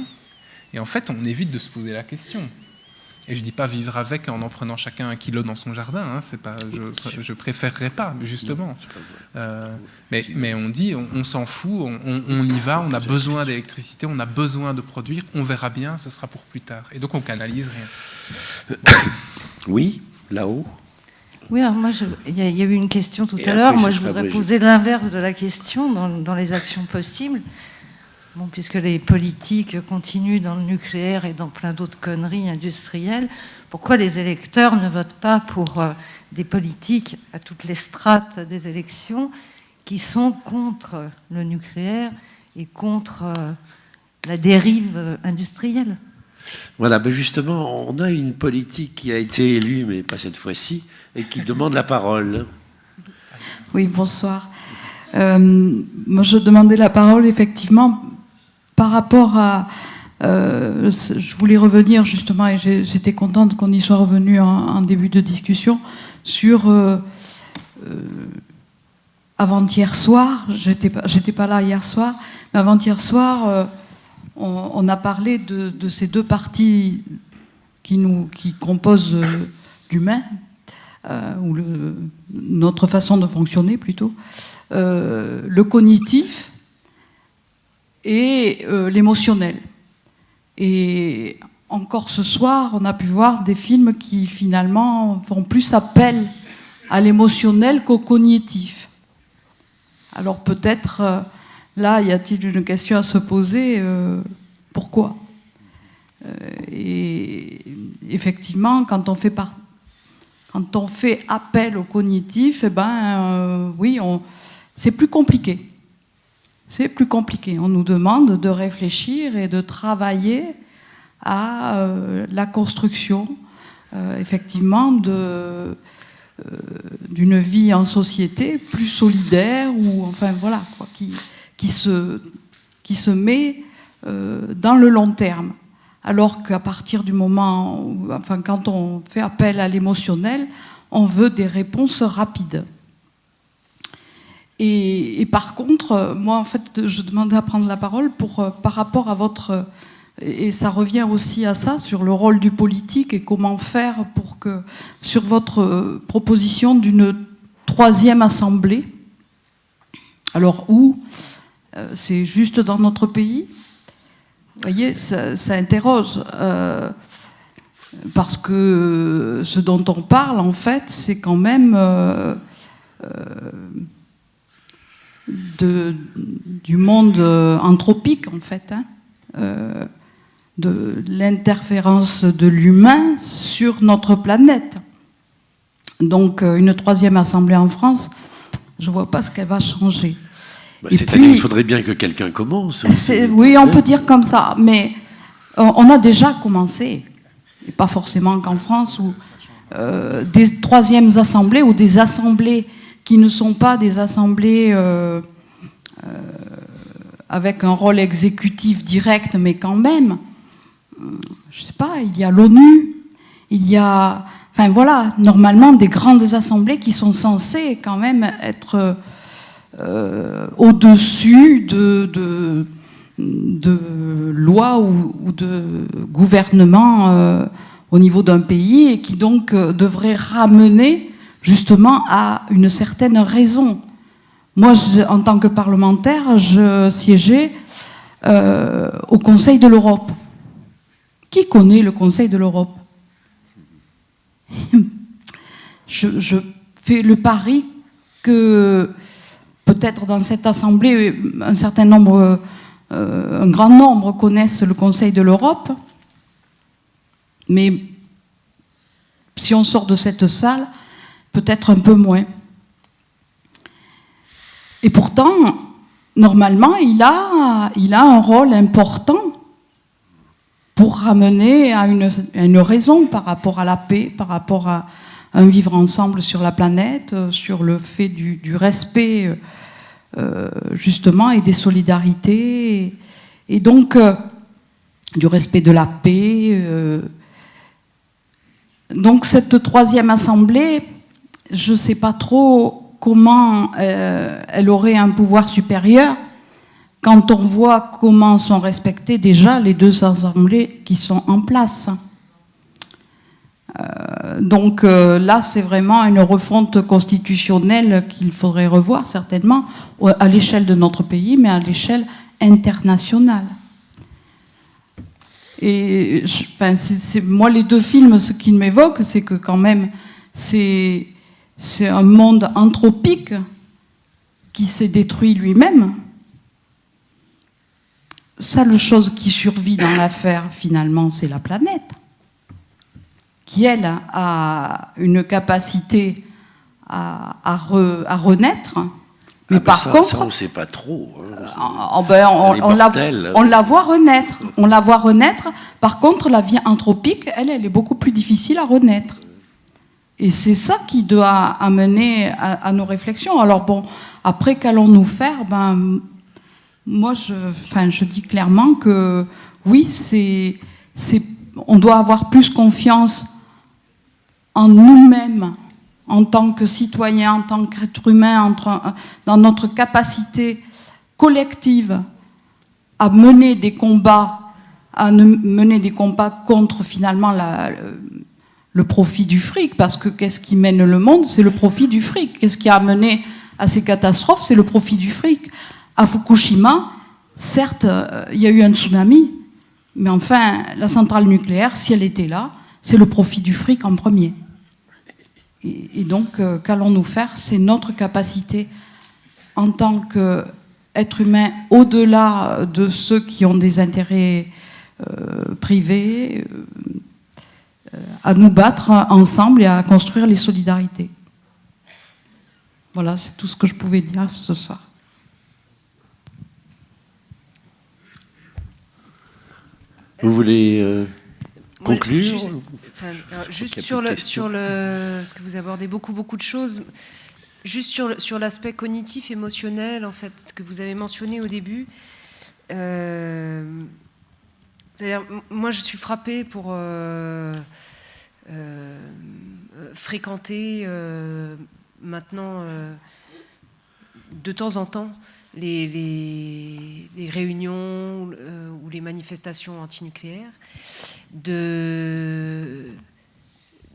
Et en fait, on évite de se poser la question. Et je ne dis pas vivre avec en prenant chacun 1 kilo dans son jardin. Hein, c'est pas, je préférerais pas, justement. Mais on dit, on s'en fout, on y va, on a besoin d'électricité, on a besoin de produire, on verra bien, ce sera pour plus tard. Et donc on canalise rien. Oui, là-haut. Oui, alors moi, il y a eu une question tout Et à l'heure. après, Moi, ce je sera voudrais Brigitte. poser l'inverse de la question dans les actions possibles. Bon, puisque les politiques continuent dans le nucléaire et dans plein d'autres conneries industrielles, pourquoi les électeurs ne votent pas pour des politiques à toutes les strates des élections qui sont contre le nucléaire et contre la dérive industrielle? Voilà, ben justement, on a une politique qui a été élue, mais pas cette fois-ci, et qui demande la parole. Oui, bonsoir. Moi, je demandais la parole, effectivement, par rapport à... je voulais revenir, justement, et j'étais contente qu'on y soit revenu en début de discussion, sur... avant-hier soir, j'étais pas là hier soir, mais avant-hier soir... on a parlé de ces deux parties qui composent l'humain, ou notre façon de fonctionner plutôt, le cognitif et l'émotionnel. Et encore ce soir, on a pu voir des films qui finalement font plus appel à l'émotionnel qu'au cognitif. Alors peut-être... là, y a-t-il une question à se poser? Pourquoi? Et effectivement, quand on fait appel au cognitif, oui, c'est plus compliqué. C'est plus compliqué. On nous demande de réfléchir et de travailler à la construction, effectivement, d'une vie en société plus solidaire, ou enfin voilà, quoi, qui se met dans le long terme. Alors qu'à partir du moment où, enfin, quand on fait appel à l'émotionnel, on veut des réponses rapides. Et par contre, moi, en fait, je demandais à prendre la parole par rapport à votre... Et ça revient aussi à ça, sur le rôle du politique et comment faire pour que, sur votre proposition d'une 3e assemblée, alors où c'est juste dans notre pays, vous voyez, ça interroge, parce que ce dont on parle, en fait, c'est quand même du monde anthropique, en fait, hein, de l'interférence de l'humain sur notre planète. Donc, une 3e assemblée en France, je ne vois pas ce qu'elle va changer. C'est-à-dire qu'il faudrait bien que quelqu'un commence. Oui, on peut dire comme ça, mais on a déjà commencé, et pas forcément qu'en France, où des 3e assemblées ou des assemblées qui ne sont pas des assemblées avec un rôle exécutif direct, mais quand même, je ne sais pas, il y a l'ONU, il y a... Enfin voilà, normalement, des grandes assemblées qui sont censées quand même être... au-dessus de lois ou de gouvernements au niveau d'un pays, et qui donc devraient ramener justement à une certaine raison. Moi, en tant que parlementaire, je siégeais au Conseil de l'Europe. Qui connaît le Conseil de l'Europe? Je fais le pari que peut-être dans cette assemblée, un grand nombre connaissent le Conseil de l'Europe, Mais si on sort de cette salle, peut-être un peu moins. Et pourtant, normalement, il a un rôle important pour ramener à une raison par rapport à la paix, par rapport à un vivre ensemble sur la planète, sur le fait du respect, justement, et des solidarités, et donc du respect de la paix. Donc cette troisième assemblée, je ne sais pas trop comment elle aurait un pouvoir supérieur quand on voit comment sont respectées déjà les deux assemblées qui sont en place. Donc là, c'est vraiment une refonte constitutionnelle qu'il faudrait revoir, certainement, à l'échelle de notre pays, mais à l'échelle internationale. Et moi, les deux films, ce qu'ils m'évoquent, c'est que quand même, c'est un monde anthropique qui s'est détruit lui-même. Seule chose qui survit dans l'affaire, finalement, c'est la planète, qui, elle, a une capacité à renaître. Mais par contre, ça, on ne sait pas trop. Hein. On la voit renaître. On la voit renaître. Par contre, la vie anthropique, elle est beaucoup plus difficile à renaître. Et c'est ça qui doit amener à nos réflexions. Alors bon, après, qu'allons-nous faire ? Moi, je dis clairement que oui, on doit avoir plus confiance en nous-mêmes, en tant que citoyens, en tant qu'être humain, dans notre capacité collective à mener des combats, contre finalement le profit du fric, parce que qu'est-ce qui mène le monde ? C'est le profit du fric. Qu'est-ce qui a amené à ces catastrophes ? C'est le profit du fric. À Fukushima, certes, il y a eu un tsunami, mais enfin, la centrale nucléaire, si elle était là, c'est le profit du fric en premier. Et donc, qu'allons-nous faire ? C'est notre capacité, en tant qu'être humain, au-delà de ceux qui ont des intérêts privés, à nous battre ensemble et à construire les solidarités. Voilà, c'est tout ce que je pouvais dire ce soir. Vous voulez conclure ? Juste sur ce que vous abordez beaucoup de choses, juste sur l'aspect cognitif, émotionnel, en fait, que vous avez mentionné au début. C'est-à-dire, moi, je suis frappée pour fréquenter maintenant, de temps en temps, les réunions ou les manifestations antinucléaires,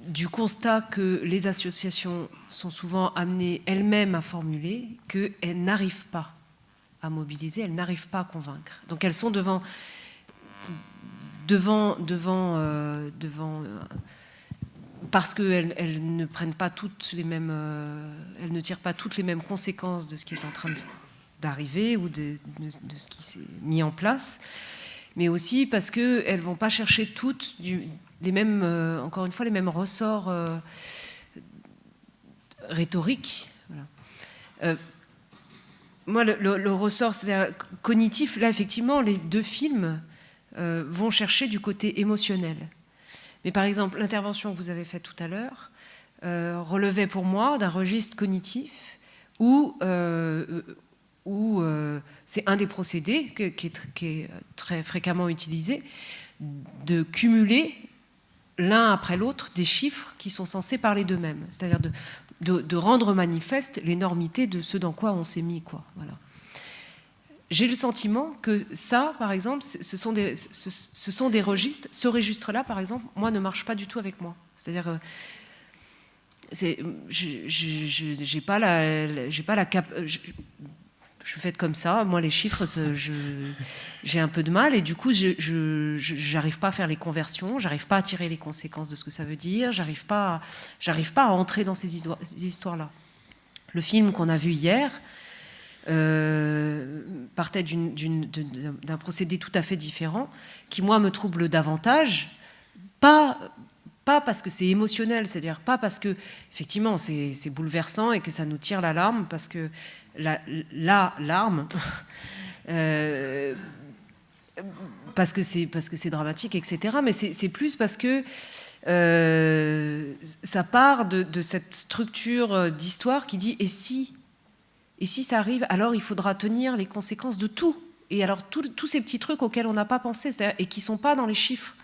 du constat que les associations sont souvent amenées elles-mêmes à formuler qu'elles n'arrivent pas à mobiliser, elles n'arrivent pas à convaincre. Donc elles sont devant parce qu'elles ne prennent pas toutes les mêmes, elles ne tirent pas toutes les mêmes conséquences de ce qui est en train d'arriver ou de ce qui s'est mis en place, mais aussi parce qu'elles ne vont pas chercher toutes les mêmes, encore une fois, les mêmes ressorts rhétoriques. Voilà. Moi, le ressort cognitif, là, effectivement, les deux films vont chercher du côté émotionnel. Mais par exemple, l'intervention que vous avez faite tout à l'heure relevait pour moi d'un registre cognitif où c'est un des procédés qui est très fréquemment utilisé, de cumuler l'un après l'autre des chiffres qui sont censés parler d'eux-mêmes, c'est-à-dire de rendre manifeste l'énormité de ce dans quoi on s'est mis, quoi. Voilà. J'ai le sentiment que ça, par exemple, ce sont des registres. Ce registre-là, par exemple, moi, ne marche pas du tout avec moi. C'est-à-dire, j'ai pas la cap. Je suis faite comme ça. Moi, les chiffres, j'ai un peu de mal, et du coup, j'arrive pas à faire les conversions, j'arrive pas à tirer les conséquences de ce que ça veut dire, j'arrive pas à entrer dans ces histoires-là. Le film qu'on a vu hier partait d'un procédé tout à fait différent, qui, moi, me trouble davantage, pas parce que c'est émotionnel, c'est-à-dire pas parce que effectivement c'est bouleversant et que ça nous tire la larme, parce que la larme, parce que c'est dramatique, etc. Mais c'est plus parce que ça part de cette structure d'histoire qui dit et si ça arrive, alors il faudra tenir les conséquences de tout. Et alors tous ces petits trucs auxquels on n'a pas pensé, et qui sont pas dans les chiffres.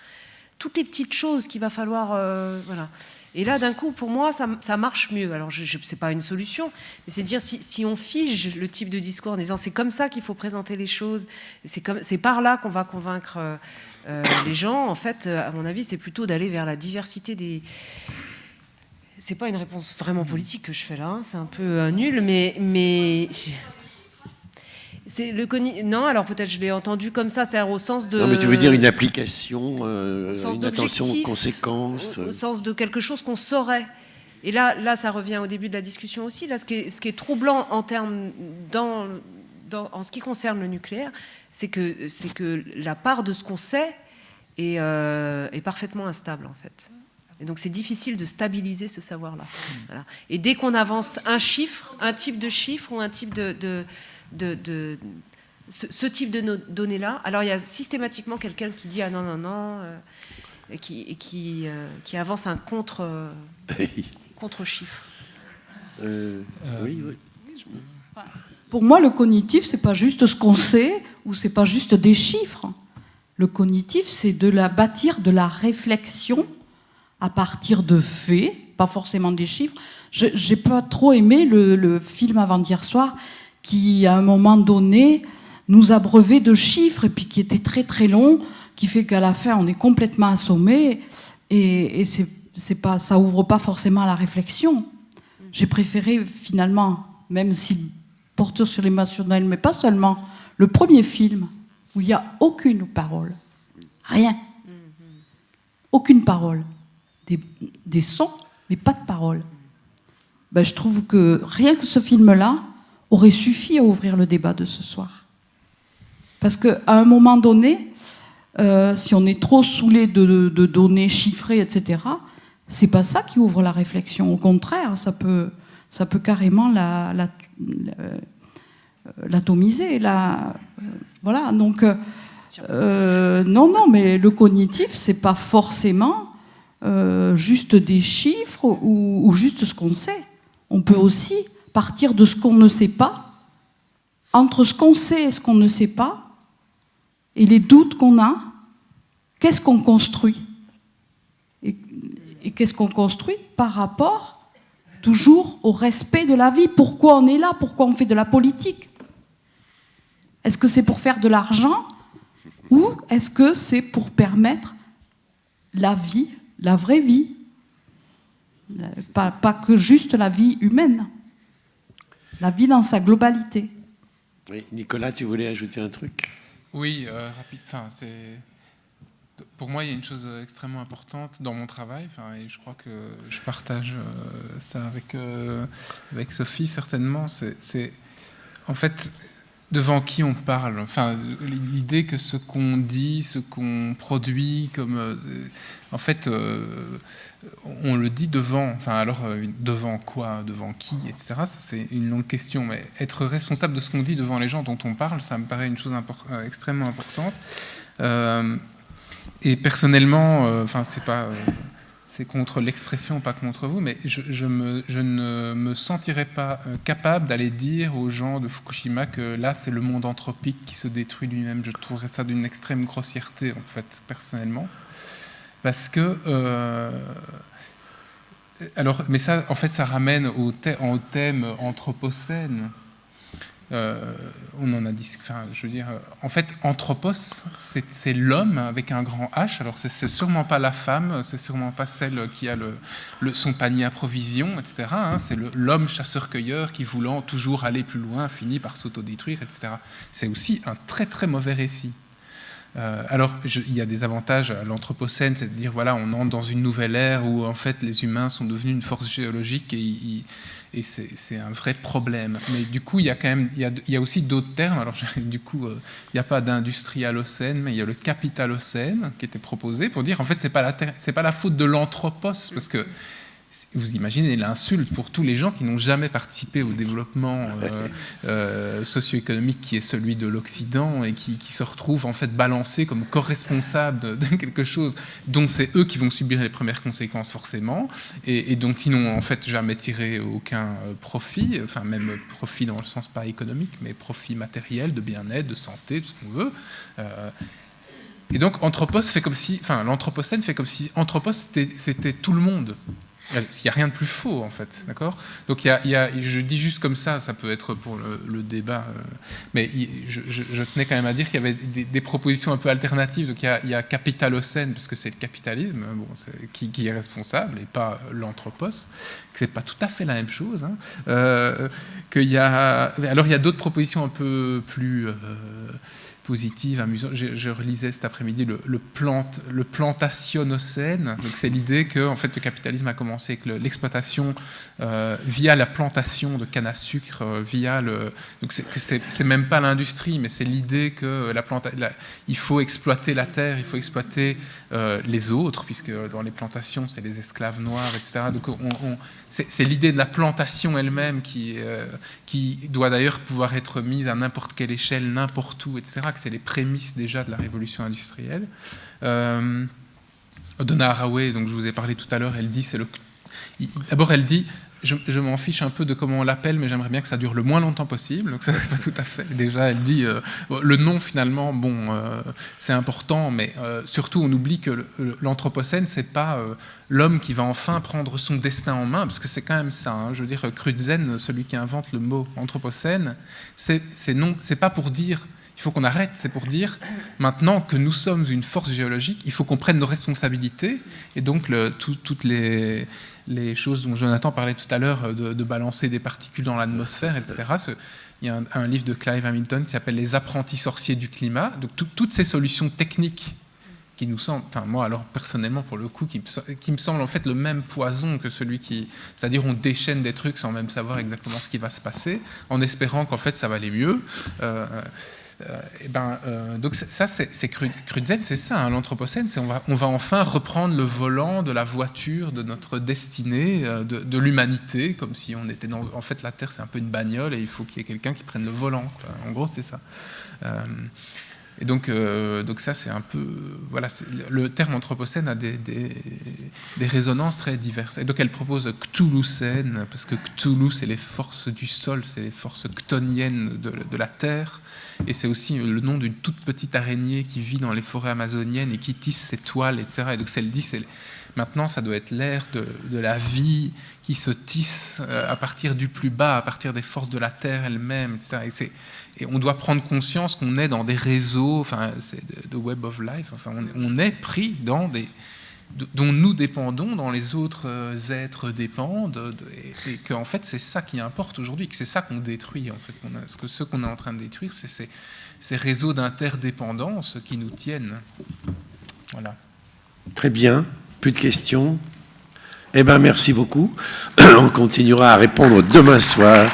Toutes les petites choses qu'il va falloir... voilà. Et là, d'un coup, pour moi, ça marche mieux. Alors, c'est pas une solution, mais c'est dire si on fige le type de discours en disant c'est comme ça qu'il faut présenter les choses, c'est par là qu'on va convaincre les gens, en fait, à mon avis, c'est plutôt d'aller vers la diversité des... C'est pas une réponse vraiment politique que je fais là, hein, c'est un peu nul, mais... Non, alors peut-être je l'ai entendu comme ça, c'est-à-dire au sens de... Non, mais tu veux dire une application, une attention aux conséquences. Au sens de quelque chose qu'on saurait. Et là, ça revient au début de la discussion aussi. Là, ce qui est troublant en termes en ce qui concerne le nucléaire, c'est que la part de ce qu'on sait est parfaitement instable, en fait. Et donc c'est difficile de stabiliser ce savoir-là. Voilà. Et dès qu'on avance un chiffre, un type de chiffre ou un type ce type de données-là, alors il y a systématiquement quelqu'un qui dit ah non, et qui avance un contre-chiffre. Oui. Pour moi, le cognitif, c'est pas juste ce qu'on sait ou c'est pas juste des chiffres. Le cognitif, c'est bâtir de la réflexion à partir de faits, pas forcément des chiffres. J'ai pas trop aimé le film avant-hier soir qui, à un moment donné, nous abreuvait de chiffres et puis qui était très très long, qui fait qu'à la fin, on est complètement assommé et ça ouvre pas forcément à la réflexion. J'ai préféré finalement, même s'il porte sur l'émotionnel, mais pas seulement, le premier film où il n'y a aucune parole, rien, aucune parole, des sons, mais pas de parole. Ben, je trouve que rien que ce film-là aurait suffi à ouvrir le débat de ce soir. Parce qu'à un moment donné, si on est trop saoulé de données chiffrées, etc., c'est pas ça qui ouvre la réflexion. Au contraire, ça peut carrément l'atomiser. Voilà, donc... non, mais le cognitif, c'est pas forcément juste des chiffres ou juste ce qu'on sait. On peut aussi partir de ce qu'on ne sait pas, entre ce qu'on sait et ce qu'on ne sait pas, et les doutes qu'on a, qu'est-ce qu'on construit ? Et qu'est-ce qu'on construit par rapport toujours au respect de la vie ? Pourquoi on est là ? Pourquoi on fait de la politique ? Est-ce que c'est pour faire de l'argent ? Ou est-ce que c'est pour permettre la vie, la vraie vie ? Pas que juste la vie humaine. La vie dans sa globalité. Oui, Nicolas, tu voulais ajouter un truc ? Oui, rapide. Enfin, pour moi, il y a une chose extrêmement importante dans mon travail, et je crois que je partage ça avec Sophie, certainement. C'est en fait devant qui on parle. Enfin, l'idée que ce qu'on dit, ce qu'on produit, en fait, on le dit devant. Enfin, alors, devant quoi ? Devant qui ? Etc. Ça, c'est une longue question. Mais être responsable de ce qu'on dit devant les gens dont on parle, ça me paraît une chose extrêmement importante. Et personnellement, c'est contre l'expression, pas contre vous, mais je ne me sentirais pas capable d'aller dire aux gens de Fukushima que là, c'est le monde anthropique qui se détruit lui-même. Je trouverais ça d'une extrême grossièreté, en fait, personnellement. Parce que... mais ça, en fait, ça ramène au thème anthropocène. On en a dit. Enfin, je veux dire, en fait, anthropos, c'est l'homme avec un grand H. Alors, c'est sûrement pas la femme, c'est sûrement pas celle qui a son panier à provisions, etc. Hein, c'est l'homme chasseur-cueilleur qui, voulant toujours aller plus loin, finit par s'autodétruire, etc. C'est aussi un très très mauvais récit. Alors, il y a des avantages à l'anthropocène, c'est de dire, voilà, on entre dans une nouvelle ère où, en fait, les humains sont devenus une force géologique et c'est un vrai problème. Mais du coup, il y a quand même, il y a aussi d'autres termes. Alors, du coup, il n'y a pas d'industrialocène, mais il y a le capitalocène qui était proposé pour dire, en fait, c'est pas la faute de l'anthropos, parce que vous imaginez l'insulte pour tous les gens qui n'ont jamais participé au développement socio-économique qui est celui de l'Occident et qui se retrouvent en fait balancés comme co-responsables de quelque chose dont c'est eux qui vont subir les premières conséquences forcément et dont ils n'ont en fait jamais tiré aucun profit, enfin même profit dans le sens pas économique, mais profit matériel, de bien-être, de santé, tout ce qu'on veut. Et donc Anthropos fait comme si, enfin l'Anthropocène fait comme si Anthropos c'était tout le monde. Il n'y a rien de plus faux, en fait, d'accord ? Donc, je dis juste comme ça peut être pour le débat, mais je tenais quand même à dire qu'il y avait des propositions un peu alternatives. Donc, il y a capitalocène, parce que c'est le capitalisme bon, qui est responsable, et pas l'anthropos, que c'est pas tout à fait la même chose. Hein. Alors, il y a d'autres propositions un peu plus... positive, amusante. Je relisais cet après-midi le plantationocène. Donc c'est l'idée que en fait le capitalisme a commencé avec l'exploitation via la plantation de canne à sucre, donc c'est même pas l'industrie, mais c'est l'idée que il faut exploiter la terre, il faut exploiter les autres, puisque dans les plantations c'est les esclaves noirs, etc. Donc c'est l'idée de la plantation elle-même qui doit d'ailleurs pouvoir être mise à n'importe quelle échelle, n'importe où, etc. Que c'est les prémices déjà de la révolution industrielle. Donna Haraway, donc je vous ai parlé tout à l'heure, elle dit, d'abord elle dit, je m'en fiche un peu de comment on l'appelle, mais j'aimerais bien que ça dure le moins longtemps possible. Donc ça, c'est pas tout à fait. Déjà, elle dit le nom finalement, c'est important, mais surtout on oublie que l'anthropocène, c'est pas l'homme qui va enfin prendre son destin en main, parce que c'est quand même ça. Hein, je veux dire, Crutzen, celui qui invente le mot anthropocène, c'est pas pour dire il faut qu'on arrête, c'est pour dire maintenant que nous sommes une force géologique, il faut qu'on prenne nos responsabilités, et donc toutes les choses dont Jonathan parlait tout à l'heure, de balancer des particules dans l'atmosphère, etc. Il y a un livre de Clive Hamilton qui s'appelle « Les apprentis sorciers du climat ». Donc toutes ces solutions techniques qui nous semblent, enfin moi alors personnellement pour le coup, qui me semblent en fait le même poison que celui c'est-à-dire on déchaîne des trucs sans même savoir exactement ce qui va se passer, en espérant qu'en fait ça va aller mieux. Donc ça, c'est Crutzen, c'est ça, hein, l'anthropocène, c'est on va enfin reprendre le volant de la voiture de notre destinée, de l'humanité, comme si on était en fait la Terre c'est un peu une bagnole et il faut qu'il y ait quelqu'un qui prenne le volant. En gros, c'est ça. Et donc ça, c'est un peu... Voilà, le terme anthropocène a des résonances très diverses. Et donc elle propose Cthulhucène, parce que Cthulhu, c'est les forces du sol, c'est les forces chtoniennes de la Terre. Et c'est aussi le nom d'une toute petite araignée qui vit dans les forêts amazoniennes et qui tisse ses toiles, etc. Et donc elle dit, maintenant ça doit être l'ère de la vie qui se tisse à partir du plus bas, à partir des forces de la Terre elle-même, etc. Et on doit prendre conscience qu'on est dans des réseaux, enfin, c'est the web of life, enfin, on est pris dans dont nous dépendons, dont les autres êtres dépendent, et qu'en fait c'est ça qui importe aujourd'hui, que c'est ça qu'on détruit en fait. Ce qu'on est en train de détruire, c'est ces réseaux d'interdépendance qui nous tiennent. Voilà. Très bien, plus de questions. Eh bien merci beaucoup. On continuera à répondre demain soir.